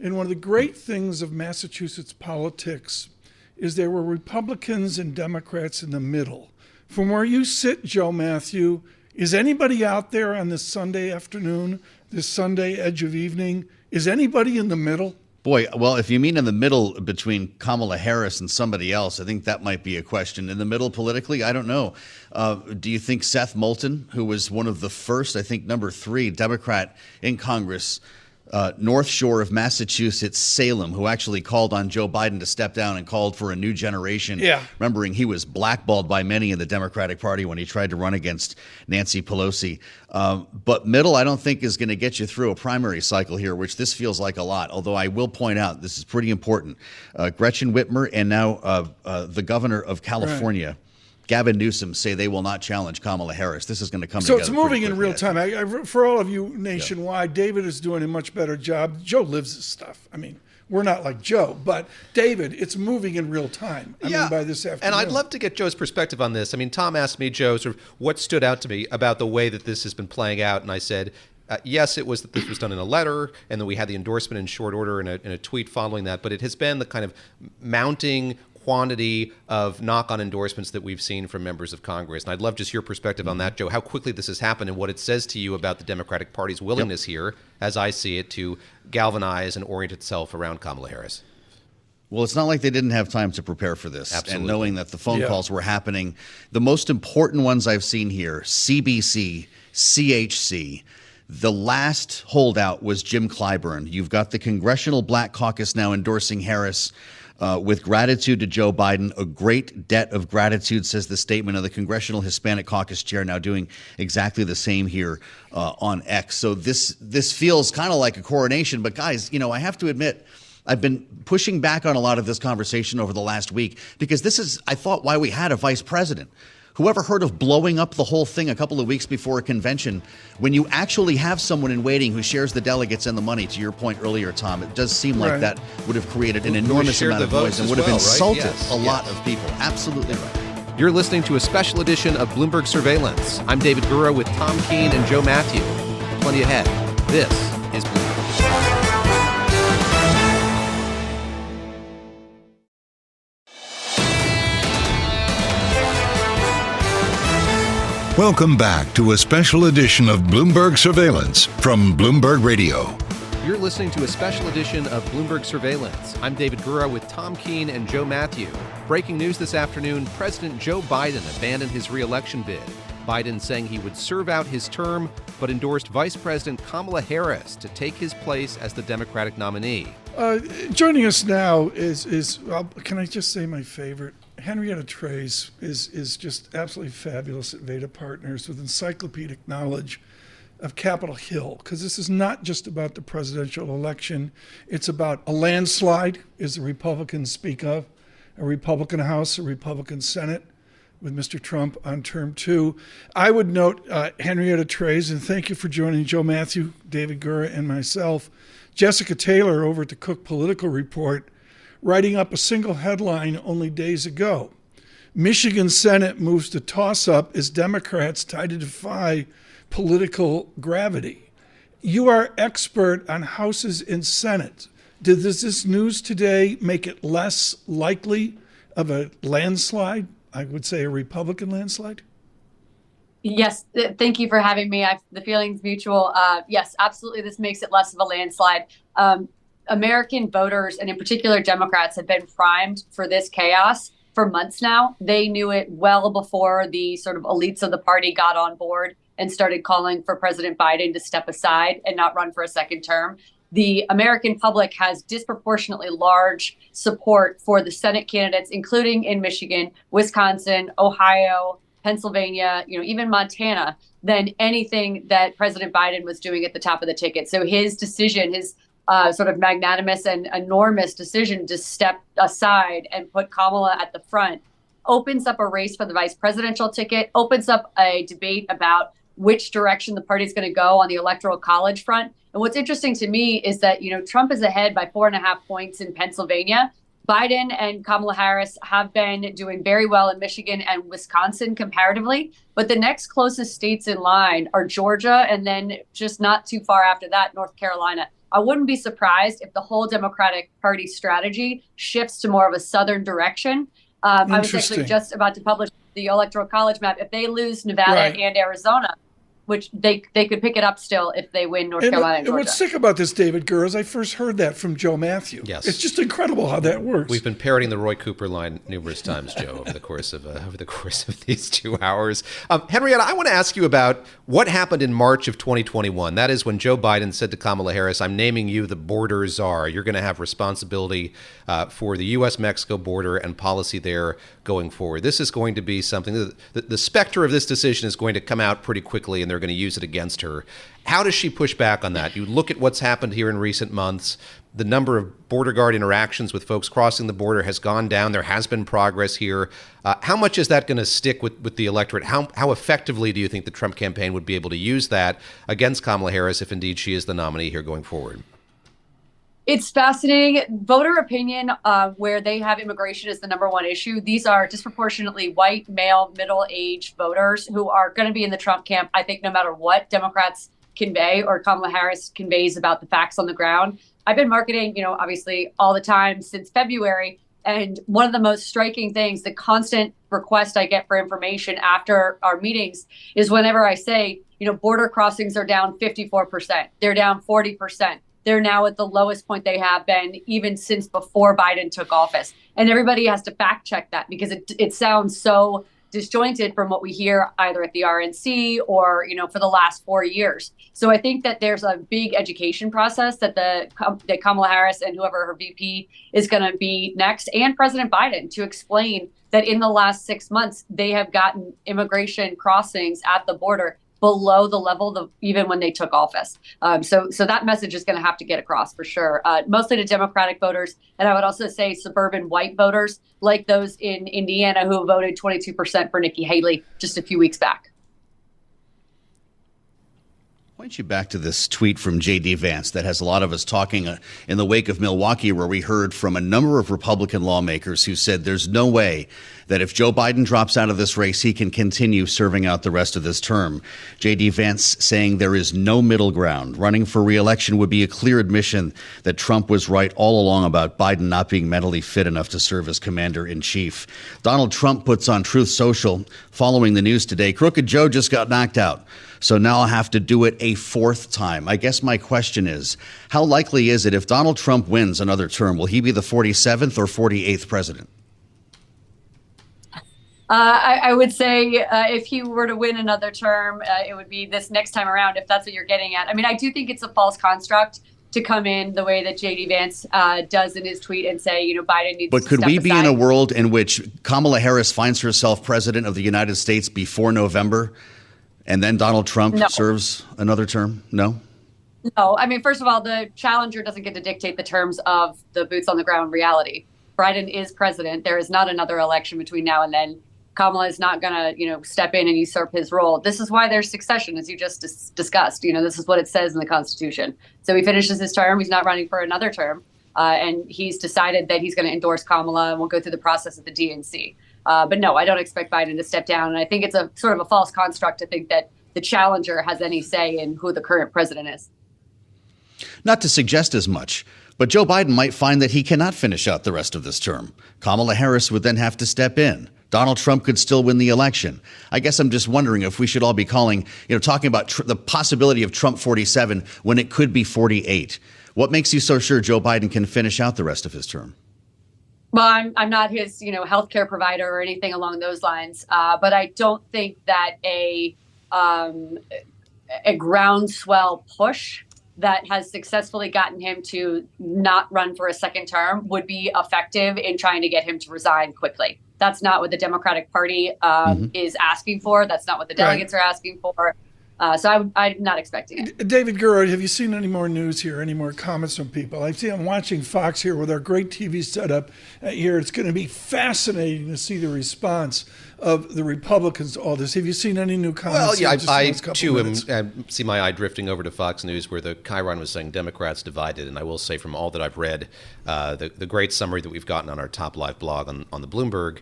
And one of the great things of Massachusetts politics is there were Republicans and Democrats in the middle. From where you sit, Joe Mathieu, is anybody out there on this Sunday afternoon, this Sunday edge of evening, is anybody in the middle? Boy, well, if you mean in the middle between Kamala Harris and somebody else, I think that might be a question. In the middle politically, I don't know. Do you think Seth Moulton, who was one of the first, I think number 3 Democrat in Congress, North Shore of Massachusetts, Salem, who actually called on Joe Biden to step down and called for a new generation, remembering he was blackballed by many in the Democratic Party when he tried to run against Nancy Pelosi. But middle, I don't think, is going to get you through a primary cycle here, which this feels like a lot, although I will point out this is pretty important. Gretchen Whitmer and now the governor of California, Gavin Newsom, say they will not challenge Kamala Harris. This is going to come together. So it's moving in real time. For all of you nationwide, David is doing a much better job. Joe lives this stuff. I mean, We're not like Joe, but David, it's moving in real time. I mean, by this afternoon. And I'd love to get Joe's perspective on this. I mean, Tom asked me, Joe, sort of what stood out to me about the way that this has been playing out. And I said, yes, it was that this was done in a letter, and then we had the endorsement in short order in a tweet following that. But it has been the kind of mounting quantity of knock-on endorsements that we've seen from members of Congress. And I'd love just your perspective on that, Joe, how quickly this has happened and what it says to you about the Democratic Party's willingness here, as I see it, to galvanize and orient itself around Kamala Harris. Well, it's not like they didn't have time to prepare for this. Absolutely. And knowing that the phone calls were happening, the most important ones I've seen here, CBC, CHC, the last holdout was Jim Clyburn. You've got the Congressional Black Caucus now endorsing Harris. With gratitude to Joe Biden, a great debt of gratitude, says the statement of the Congressional Hispanic Caucus chair, now doing exactly the same here on X. So this feels kind of like a coronation. But guys, I have to admit, I've been pushing back on a lot of this conversation over the last week because this is, I thought, why we had a vice president. Whoever heard of blowing up the whole thing a couple of weeks before a convention? When you actually have someone in waiting who shares the delegates and the money, to your point earlier, Tom, it does seem like that would have created an enormous amount of noise and would have insulted a lot of people. Absolutely right. You're listening to a special edition of Bloomberg Surveillance. I'm David Gura with Tom Keene and Joe Mathieu. Plenty ahead. This is Bloomberg. Welcome back to a special edition of Bloomberg Surveillance from Bloomberg Radio. You're listening to a special edition of Bloomberg Surveillance. I'm David Gura with Tom Keene and Joe Mathieu. Breaking news this afternoon, President Joe Biden abandoned his re-election bid. Biden saying he would serve out his term, but endorsed Vice President Kamala Harris to take his place as the Democratic nominee. Joining us now is can I just say my favorite? Henrietta Trey's is just absolutely fabulous at Veda Partners with encyclopedic knowledge of Capitol Hill, because this is not just about the presidential election. It's about a landslide, as the Republicans speak of, a Republican House, a Republican Senate, with Mr. Trump on term 2. I would note Henrietta Trey's, and thank you for joining Joe Mathieu, David Gura, and myself. Jessica Taylor over at the Cook Political Report, writing up a single headline only days ago. Michigan Senate moves to toss-up as Democrats try to defy political gravity. You are expert on Houses and Senate. Does this news today make it less likely of a landslide? I would say a Republican landslide? Yes, thank you for having me. The feeling's mutual. Yes, absolutely. This makes it less of a landslide. American voters, and in particular Democrats, have been primed for this chaos for months now. They knew it well before the sort of elites of the party got on board and started calling for President Biden to step aside and not run for a second term. The American public has disproportionately large support for the Senate candidates, including in Michigan, Wisconsin, Ohio, Pennsylvania, even Montana, than anything that President Biden was doing at the top of the ticket. So his decision, his sort of magnanimous and enormous decision to step aside and put Kamala at the front opens up a race for the vice presidential ticket, opens up a debate about which direction the party is going to go on the electoral college front. And what's interesting to me is that, Trump is ahead by 4.5 points in Pennsylvania. Biden and Kamala Harris have been doing very well in Michigan and Wisconsin comparatively. But the next closest states in line are Georgia, and then just not too far after that, North Carolina. I wouldn't be surprised if the whole Democratic Party strategy shifts to more of a southern direction. I was actually just about to publish the electoral college map. If they lose Nevada and Arizona, which they could pick it up still if they win North Carolina and Georgia. What's sick about this, David Gura, is I first heard that from Joe Mathieu. Yes. It's just incredible how that works. We've been parroting the Roy Cooper line numerous times, Joe, over the course of these 2 hours. Henrietta, I want to ask you about what happened in March of 2021. That is when Joe Biden said to Kamala Harris, "I'm naming you the border czar. You're going to have responsibility for the U.S.-Mexico border and policy there going forward." This is going to be something that the specter of this decision is going to come out pretty quickly, and they're going to use it against her. How does she push back on that? You look at what's happened here in recent months. The number of border guard interactions with folks crossing the border has gone down. There has been progress here. How much is that going to stick with the electorate? How effectively do you think the Trump campaign would be able to use that against Kamala Harris if indeed she is the nominee here going forward? It's fascinating. Voter opinion, where they have immigration as the number one issue. These are disproportionately white, male, middle-aged voters who are going to be in the Trump camp, I think, no matter what Democrats convey or Kamala Harris conveys about the facts on the ground. I've been marketing, obviously all the time since February. And one of the most striking things, the constant request I get for information after our meetings is whenever I say, border crossings are down 54%, they're down 40%. They're now at the lowest point they have been even since before Biden took office. And everybody has to fact check that because it sounds so disjointed from what we hear either at the RNC or, for the last 4 years. So I think that there's a big education process that that Kamala Harris and whoever her VP is going to be next, and President Biden, to explain that in the last 6 months, they have gotten immigration crossings at the border below the level even when they took office. So that message is going to have to get across for sure, mostly to Democratic voters. And I would also say suburban white voters like those in Indiana who voted 22% for Nikki Haley just a few weeks back. Point you back to this tweet from J.D. Vance that has a lot of us talking in the wake of Milwaukee, where we heard from a number of Republican lawmakers who said there's no way that if Joe Biden drops out of this race, he can continue serving out the rest of this term. J.D. Vance saying there is no middle ground. Running for re-election would be a clear admission that Trump was right all along about Biden not being mentally fit enough to serve as commander-in-chief. Donald Trump puts on Truth Social following the news today, Crooked Joe just got knocked out, so now I'll have to do it a fourth time. I guess my question is, how likely is it if Donald Trump wins another term, will he be the 47th or 48th president? I would say if he were to win another term, it would be this next time around, if that's what you're getting at. I mean, I do think it's a false construct to come in the way that J.D. Vance does in his tweet and say, Biden needs to step aside. But could we be in a world in which Kamala Harris finds herself president of the United States before November, and then Donald Trump serves another term? No? No. I mean, first of all, the challenger doesn't get to dictate the terms of the boots on the ground reality. Biden is president. There is not another election between now and then. Kamala is not going to, step in and usurp his role. This is why there's succession, as you just discussed. This is what it says in the Constitution. So he finishes his term. He's not running for another term. And he's decided that he's going to endorse Kamala, and we'll go through the process at the DNC. But no, I don't expect Biden to step down. And I think it's a sort of a false construct to think that the challenger has any say in who the current president is. Not to suggest as much, but Joe Biden might find that he cannot finish out the rest of this term. Kamala Harris would then have to step in. Donald Trump could still win the election. I guess I'm just wondering if we should all be talking about the possibility of Trump 47 when it could be 48. What makes you so sure Joe Biden can finish out the rest of his term? Well, I'm not his, healthcare provider or anything along those lines. But I don't think that a groundswell push that has successfully gotten him to not run for a second term would be effective in trying to get him to resign quickly. That's not what the Democratic Party is asking for. That's not what the delegates are asking for. So I'm not expecting it. David Gura, have you seen any more news here, any more comments from people? I'm watching Fox here with our great TV setup here. It's going to be fascinating to see the response of the Republicans to all this. Have you seen any new comments? Well, yeah, I too see my eye drifting over to Fox News, where the Chiron was saying Democrats divided. And I will say, from all that I've read, the great summary that we've gotten on our Top Live blog on the Bloomberg,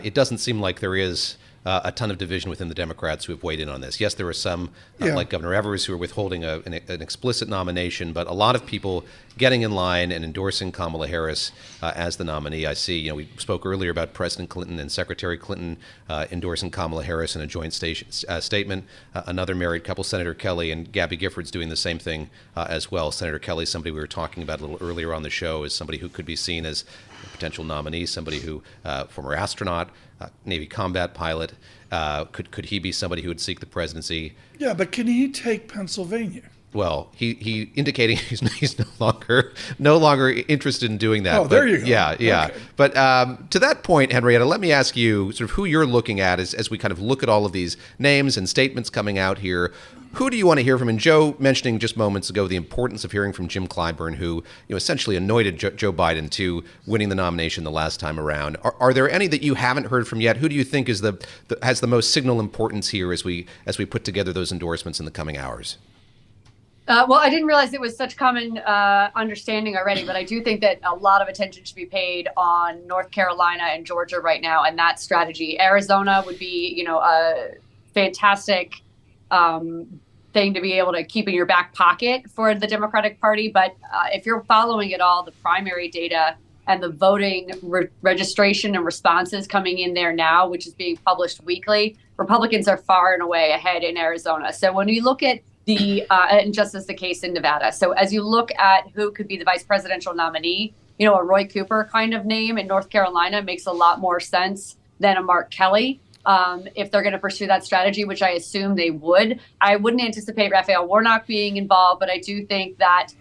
it doesn't seem like there is a ton of division within the Democrats who have weighed in on this. Yes, there are some, like Governor Evers, who are withholding an explicit nomination, but a lot of people getting in line and endorsing Kamala Harris as the nominee. I see, we spoke earlier about President Clinton and Secretary Clinton endorsing Kamala Harris in a joint statement. Another married couple, Senator Kelly and Gabby Giffords, doing the same thing as well. Senator Kelly, somebody we were talking about a little earlier on the show, is somebody who could be seen as a potential nominee, somebody who, former astronaut, Navy combat pilot. Could he be somebody who would seek the presidency? Yeah, but can he take Pennsylvania? Well, he indicating he's no longer interested in doing that. Oh, there you go. Yeah. Okay. But to that point, Henrietta, let me ask you sort of who you're looking at as we kind of look at all of these names and statements coming out here. Who do you want to hear from? And Joe mentioning just moments ago the importance of hearing from Jim Clyburn, who essentially anointed Joe Biden to winning the nomination the last time around. Are there any that you haven't heard from yet? Who do you think is has the most signal importance here as we put together those endorsements in the coming hours? Well, I didn't realize it was such common understanding already, but I do think that a lot of attention should be paid on North Carolina and Georgia right now and that strategy. Arizona would be, a fantastic thing to be able to keep in your back pocket for the Democratic Party. But if you're following it all, the primary data and the voting registration and responses coming in there now, which is being published weekly, Republicans are far and away ahead in Arizona. So when you look at and just as the case in Nevada. So as you look at who could be the vice presidential nominee, a Roy Cooper kind of name in North Carolina makes a lot more sense than a Mark Kelly. If they're going to pursue that strategy, which I assume they would. I wouldn't anticipate Raphael Warnock being involved, but I do think that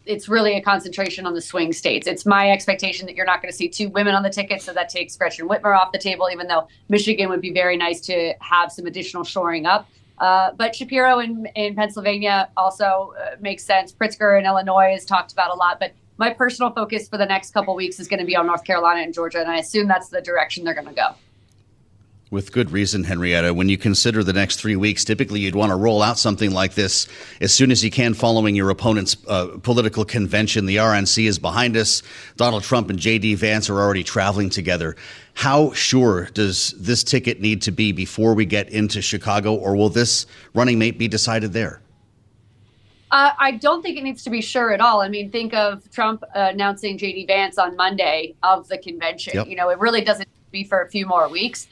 it's really a concentration on the swing states. It's my expectation that you're not going to see two women on the ticket, so that takes Gretchen Whitmer off the table, even though Michigan would be very nice to have some additional shoring up. But Shapiro in Pennsylvania also makes sense. Pritzker in Illinois is talked about a lot. But my personal focus for the next couple of weeks is going to be on North Carolina and Georgia, and I assume that's the direction they're going to go. With good reason, Henrietta. When you consider the next 3 weeks, typically you'd want to roll out something like this as soon as you can following your opponent's political convention. The RNC is behind us. Donald Trump and J.D. Vance are already traveling together. How sure does this ticket need to be before we get into Chicago, or will this running mate be decided there? I don't think it needs to be sure at all. I mean, think of Trump announcing J.D. Vance on Monday of the convention. Yep. It really doesn't be for a few more weeks.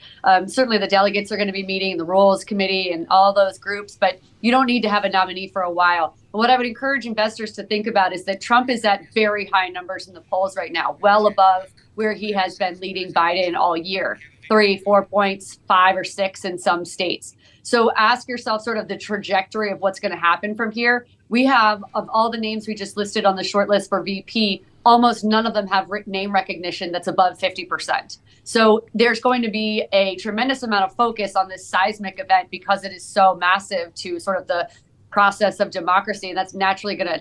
Certainly the delegates are going to be meeting, the Rules Committee and all those groups, but you don't need to have a nominee for a while. But what I would encourage investors to think about is that Trump is at very high numbers in the polls right now, well above where he has been leading Biden all year, 3, 4 points, 5 or 6 in some states. So ask yourself sort of the trajectory of what's going to happen from here. We have, of all the names we just listed on the short list for VP, almost none of them have name recognition that's above 50%. So there's going to be a tremendous amount of focus on this seismic event because it is so massive to sort of the process of democracy. And that's naturally going to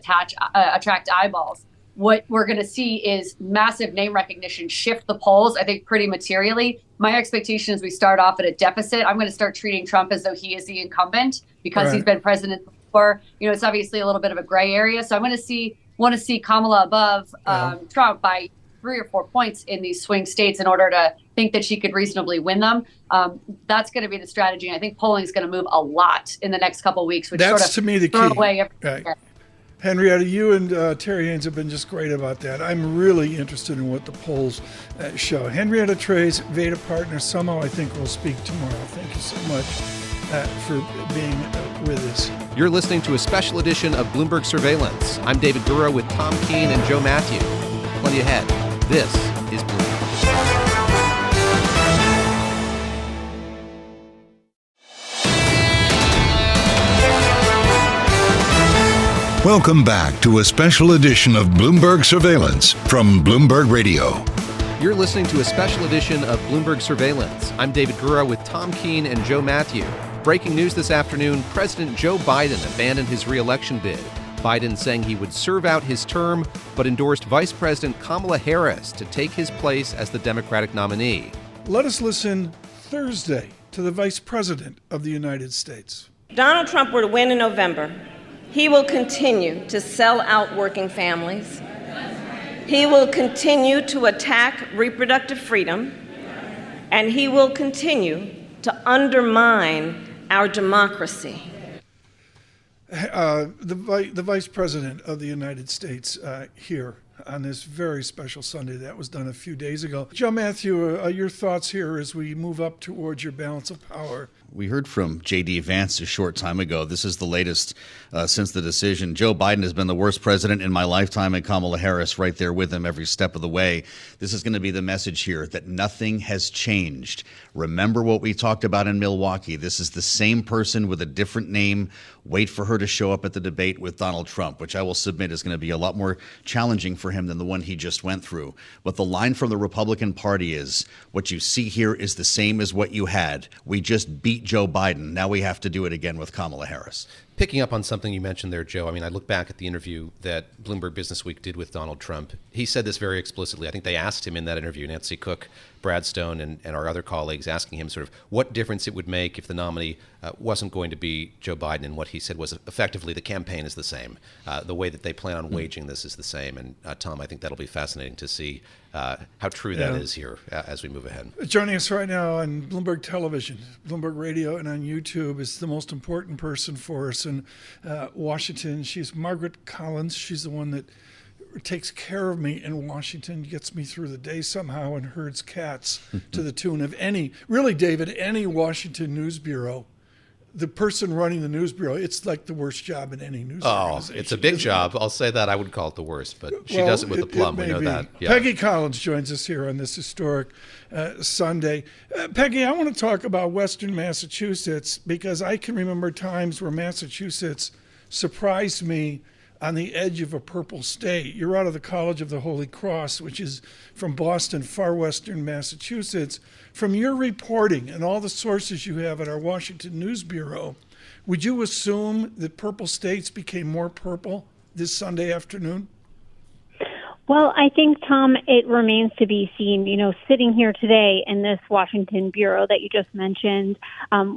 attract eyeballs. What we're going to see is massive name recognition shift the polls, I think, pretty materially. My expectation is we start off at a deficit. I'm going to start treating Trump as though he is the incumbent because he's been president before. It's obviously a little bit of a gray area. So I'm going to want to see Kamala above Trump by 3 or 4 points in these swing states in order to think that she could reasonably win them. That's going to be the strategy. And I think polling is going to move a lot in the next couple of weeks, which that's sort of to me the key. Away Henrietta, you and Terry Haynes have been just great about that. I'm really interested in what the polls show. Henrietta Trey's Veda partner, somehow I think will speak tomorrow. Thank you so much for being with us. You're listening to a special edition of Bloomberg Surveillance. I'm David Gura with Tom Keene and Joe Mathieu. Plenty ahead. This is Bloomberg. Welcome back to a special edition of Bloomberg Surveillance from Bloomberg Radio. You're listening to a special edition of Bloomberg Surveillance. I'm David Gura with Tom Keene and Joe Mathieu. Breaking news this afternoon, President Joe Biden abandoned his re-election bid. Biden saying he would serve out his term, but endorsed Vice President Kamala Harris to take his place as the Democratic nominee. Let us listen Thursday to the Vice President of the United States. Donald Trump were to win in November, he will continue to sell out working families. He will continue to attack reproductive freedom, and he will continue to undermine our democracy. The Vice President of the United States here on this very special Sunday. That was done a few days ago. Joe Mathieu, your thoughts here as we move up towards your balance of power. We heard from J.D. Vance a short time ago. This is the latest since the decision. Joe Biden has been the worst president in my lifetime, and Kamala Harris right there with him every step of the way. This is going to be the message here, that nothing has changed. Remember what we talked about in Milwaukee. This is the same person with a different name. Wait for her to show up at the debate with Donald Trump, which I will submit is going to be a lot more challenging for him than the one he just went through. But the line from the Republican Party is, what you see here is the same as what you had. We just beat Joe Biden. Now we have to do it again with Kamala Harris. Picking up on something you mentioned there, Joe, I mean, I look back at the interview that Bloomberg Businessweek did with Donald Trump. He said this very explicitly. I think they asked him in that interview, Nancy Cook, Brad Stone, and our other colleagues, asking him sort of what difference it would make if the nominee wasn't going to be Joe Biden. And what he said was effectively the campaign is the same. The way that they plan on waging this is the same. And Tom, I think that'll be fascinating to see how true that is here as we move ahead. Joining us right now on Bloomberg Television, Bloomberg Radio, and on YouTube is the most important person for us in Washington. She's Margaret Collins. She's the one that takes care of me in Washington, gets me through the day somehow, and herds cats to the tune of really, David, any Washington news bureau. The person running the news bureau, it's like the worst job in any news organization. It's a big job. I'll say that. I would call it the worst, but she does it with aplomb. We know that. Yeah. Peggy Collins joins us here on this historic Sunday. Peggy, I want to talk about Western Massachusetts because I can remember times where Massachusetts surprised me on the edge of a purple state. You're out of the College of the Holy Cross, which is from Boston, far western Massachusetts. From your reporting and all the sources you have at our Washington News Bureau, would you assume that purple states became more purple this Sunday afternoon? Well, I think, Tom, it remains to be seen. You know, sitting here today in this Washington Bureau that you just mentioned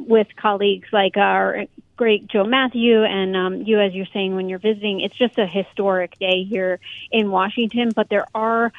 with colleagues like our great Joe Mathieu and you, as you're saying, when you're visiting, it's just a historic day here in Washington. But there are,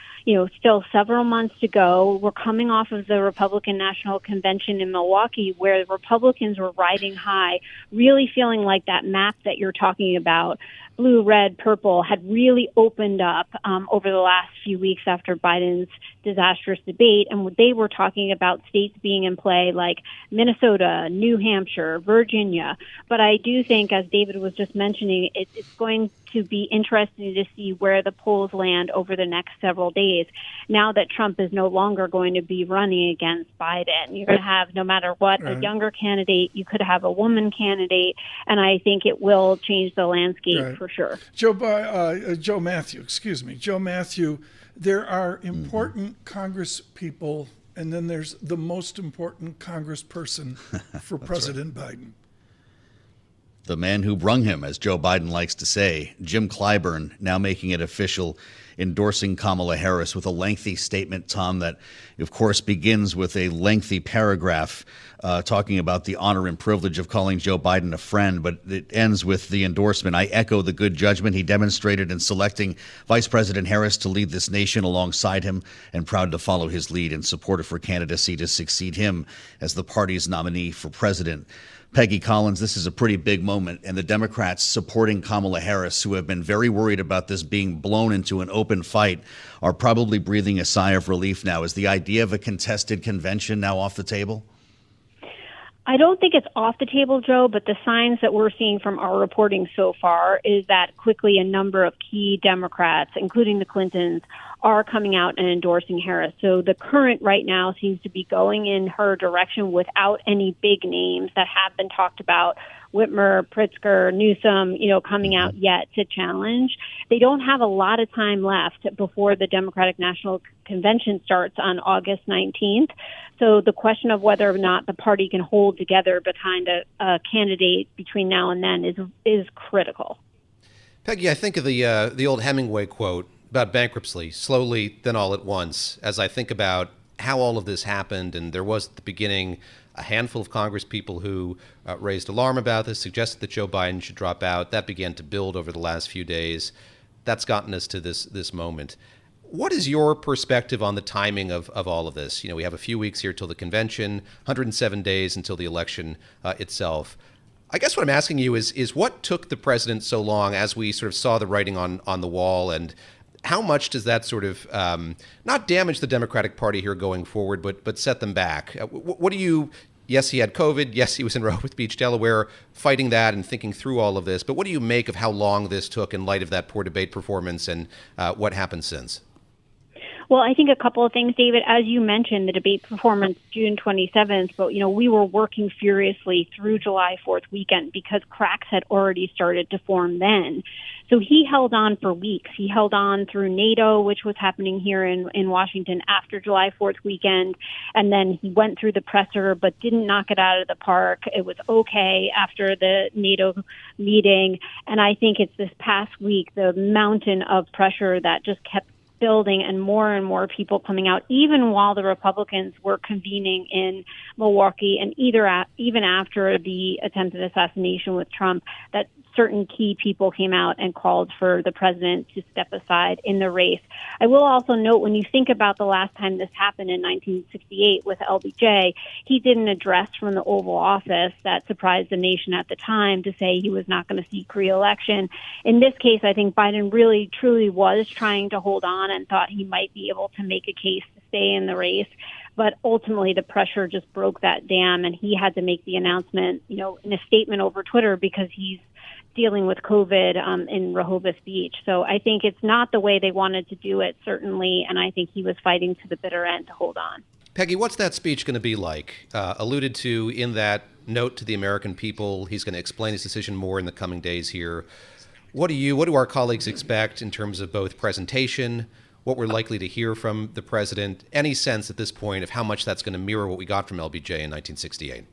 still several months to go. We're coming off of the Republican National Convention in Milwaukee, where the Republicans were riding high, really feeling like that map that you're talking about, blue, red, purple, had really opened up over the last few weeks after Biden's disastrous debate. And they were talking about states being in play like Minnesota, New Hampshire, Virginia. But I do think, as David was just mentioning, it's going to be interesting to see where the polls land over the next several days. Now that Trump is no longer going to be running against Biden, you're going to have, no matter what, a younger candidate. You could have a woman candidate, and I think it will change the landscape for sure. Joe Mathieu, there are important Congress people, and then there's the most important Congress person for President Biden. The man who brung him, as Joe Biden likes to say, Jim Clyburn, now making it official, endorsing Kamala Harris with a lengthy statement, Tom, that, of course, begins with a lengthy paragraph talking about the honor and privilege of calling Joe Biden a friend, but it ends with the endorsement. I echo the good judgment he demonstrated in selecting Vice President Harris to lead this nation alongside him, and proud to follow his lead and support her for candidacy to succeed him as the party's nominee for president. Peggy Collins, this is a pretty big moment, and the Democrats supporting Kamala Harris, who have been very worried about this being blown into an open fight, are probably breathing a sigh of relief now. Is the idea of a contested convention now off the table? I don't think it's off the table, Joe, but the signs that we're seeing from our reporting so far is that quickly a number of key Democrats, including the Clintons, are coming out and endorsing Harris. So the current right now seems to be going in her direction without any big names that have been talked about. Whitmer, Pritzker, Newsom, coming out yet to challenge. They don't have a lot of time left before the Democratic National Convention starts on August 19th. So the question of whether or not the party can hold together behind a candidate between now and then is critical. Peggy, I think of the old Hemingway quote about bankruptcy, slowly, then all at once, as I think about how all of this happened. And there was at the beginning a handful of Congress people who raised alarm about this, suggested that Joe Biden should drop out. That began to build over the last few days. That's gotten us to this moment. What is your perspective on the timing of all of this? We have a few weeks here till the convention, 107 days until the election itself. I guess what I'm asking you is what took the president so long as we sort of saw the writing on the wall, and how much does that sort of not damage the Democratic Party here going forward, but set them back? What do you? Yes, he had COVID. Yes, he was in Rehoboth Beach, Delaware, fighting that and thinking through all of this. But what do you make of how long this took in light of that poor debate performance and what happened since? Well, I think a couple of things, David. As you mentioned, the debate performance June 27th, but, we were working furiously through July 4th weekend because cracks had already started to form then. So he held on for weeks. He held on through NATO, which was happening here in Washington after July 4th weekend. And then he went through the presser, but didn't knock it out of the park. It was okay after the NATO meeting. And I think it's this past week, the mountain of pressure that just kept building and more people coming out, even while the Republicans were convening in Milwaukee and even after the attempted assassination with Trump, that certain key people came out and called for the president to step aside in the race. I will also note, when you think about the last time this happened in 1968 with LBJ, he did an address from the Oval Office that surprised the nation at the time to say he was not going to seek re-election. In this case, I think Biden really, truly was trying to hold on and thought he might be able to make a case to stay in the race. But ultimately, the pressure just broke that dam, and he had to make the announcement, in a statement over Twitter because he's dealing with COVID in Rehoboth Beach. So I think it's not the way they wanted to do it, certainly, and I think he was fighting to the bitter end to hold on. Peggy, what's that speech going to be like? Alluded to in that note to the American people, he's going to explain his decision more in the coming days here. What do our colleagues expect in terms of both presentation, what we're likely to hear from the president? Any sense at this point of how much that's going to mirror what we got from LBJ in 1968?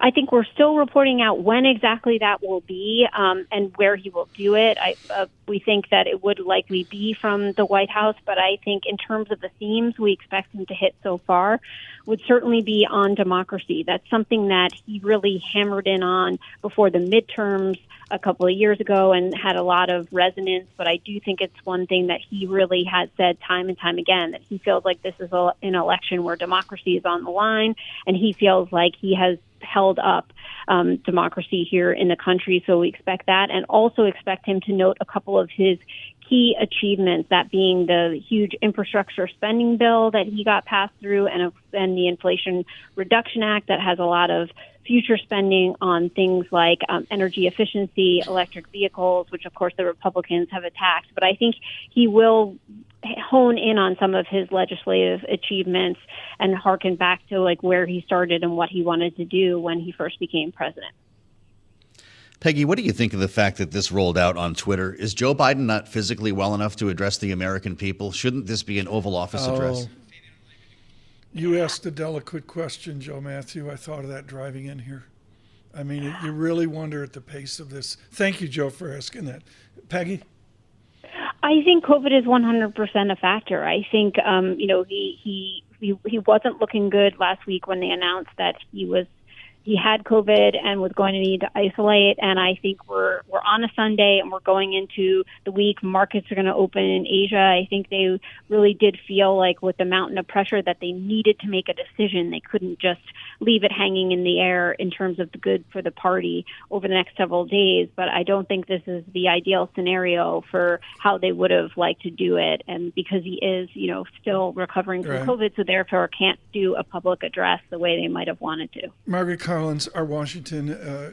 I think we're still reporting out when exactly that will be and where he will do it. We think that it would likely be from the White House, but I think in terms of the themes we expect him to hit so far would certainly be on democracy. That's something that he really hammered in on before the midterms a couple of years ago and had a lot of resonance, but I do think it's one thing that he really has said time and time again, that he feels like this is an election where democracy is on the line, and he feels like he has held up democracy here in the country. So we expect that, and also expect him to note a couple of his key achievements, that being the huge infrastructure spending bill that he got passed through, and the Inflation Reduction Act that has a lot of future spending on things like energy efficiency, electric vehicles, which of course the Republicans have attacked. But I think he will hone in on some of his legislative achievements and harken back to where he started and what he wanted to do when he first became president. Peggy, what do you think of the fact that this rolled out on Twitter? Is Joe Biden not physically well enough to address the American people? Shouldn't this be an Oval Office address? You asked a delicate question, Joe Mathieu. I thought of that driving in here. I mean, you really wonder at the pace of this. Thank you, Joe, for asking that. Peggy? I think COVID is 100% a factor. I think, he wasn't looking good last week when they announced that he had COVID and was going to need to isolate. And I think we're on a Sunday and we're going into the week. Markets are going to open in Asia. I think they really did feel like with the mountain of pressure that they needed to make a decision. They couldn't just leave it hanging in the air in terms of the good for the party over the next several days. But I don't think this is the ideal scenario for how they would have liked to do it. And because he is, still recovering from COVID, so therefore can't do a public address the way they might have wanted to. Margaret Collins, our Washington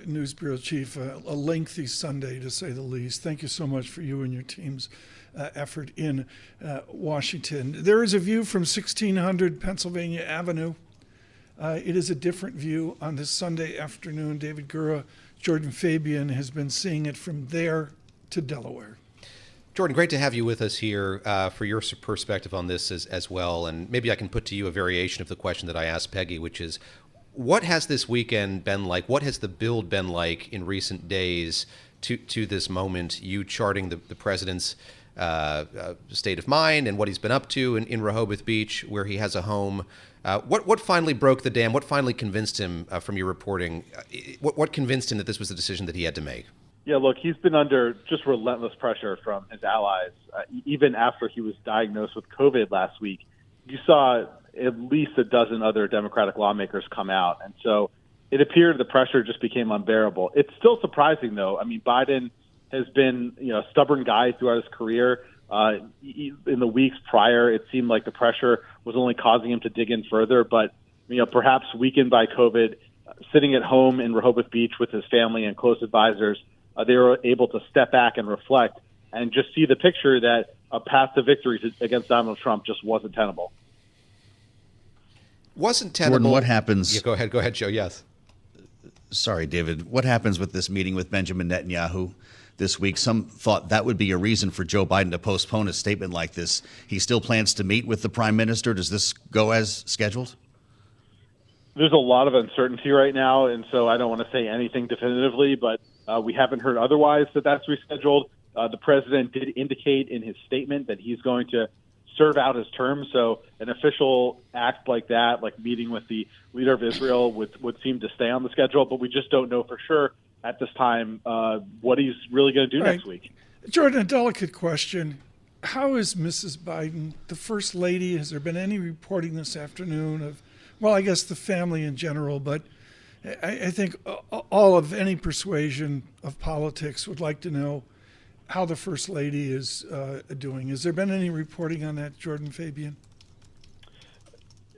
News Bureau Chief, a lengthy Sunday to say the least. Thank you so much for you and your team's effort in Washington. There is a view from 1600 Pennsylvania Avenue. It is a different view on this Sunday afternoon. David Gura, Jordan Fabian has been seeing it from there to Delaware. Jordan, great to have you with us here for your perspective on this as well. And maybe I can put to you a variation of the question that I asked Peggy, which is, what has this weekend been like? What has the build been like in recent days to this moment? You charting the president's state of mind and what he's been up to in Rehoboth Beach, where he has a home. What finally broke the dam? What finally convinced him from your reporting? What convinced him that this was the decision that he had to make? Yeah, look, he's been under just relentless pressure from his allies. Even after he was diagnosed with COVID last week, you saw at least a dozen other Democratic lawmakers come out. And so it appeared the pressure just became unbearable. It's still surprising, though. I mean, Biden has been a stubborn guy throughout his career. In the weeks prior, it seemed like the pressure was only causing him to dig in further. But, perhaps weakened by COVID, sitting at home in Rehoboth Beach with his family and close advisors, they were able to step back and reflect and just see the picture that a path to victory against Donald Trump just wasn't tenable. Wasn't tenable. Jordan, what happens? Yeah, go ahead, Joe. Yes. Sorry, David. What happens with this meeting with Benjamin Netanyahu this week? Some thought that would be a reason for Joe Biden to postpone a statement like this. He still plans to meet with the prime minister. Does this go as scheduled? There's a lot of uncertainty right now, and so I don't want to say anything definitively, but we haven't heard otherwise that's rescheduled. The president did indicate in his statement that he's going to serve out his term, so an official act like that, like meeting with the leader of Israel, would seem to stay on the schedule, but we just don't know for sure at this time what he's really going to do next week. Jordan, a delicate question. How is Mrs. Biden, the First Lady? Has there been any reporting this afternoon of, well, I guess the family in general, but I think all of any persuasion of politics would like to know how the First Lady is doing. Has there been any reporting on that, Jordan Fabian?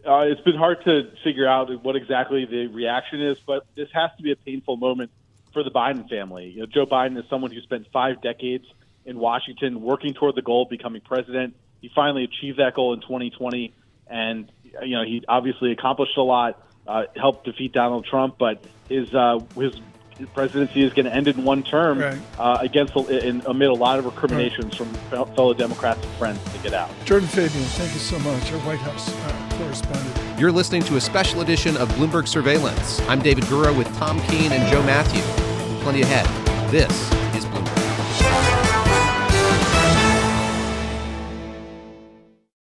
It's been hard to figure out what exactly the reaction is, but this has to be a painful moment for the Biden family. You know, Joe Biden is someone who spent 5 decades in Washington working toward the goal of becoming president. He finally achieved that goal in 2020, and he obviously accomplished a lot, helped defeat Donald Trump, but his presidency is going to end in one term amid a lot of recriminations from fellow Democrats and friends to get out. Jordan Fabian, thank you so much, our White House correspondent. You're listening to a special edition of Bloomberg Surveillance. I'm David Gura with Tom Keene and Joe Mathieu. Plenty ahead. This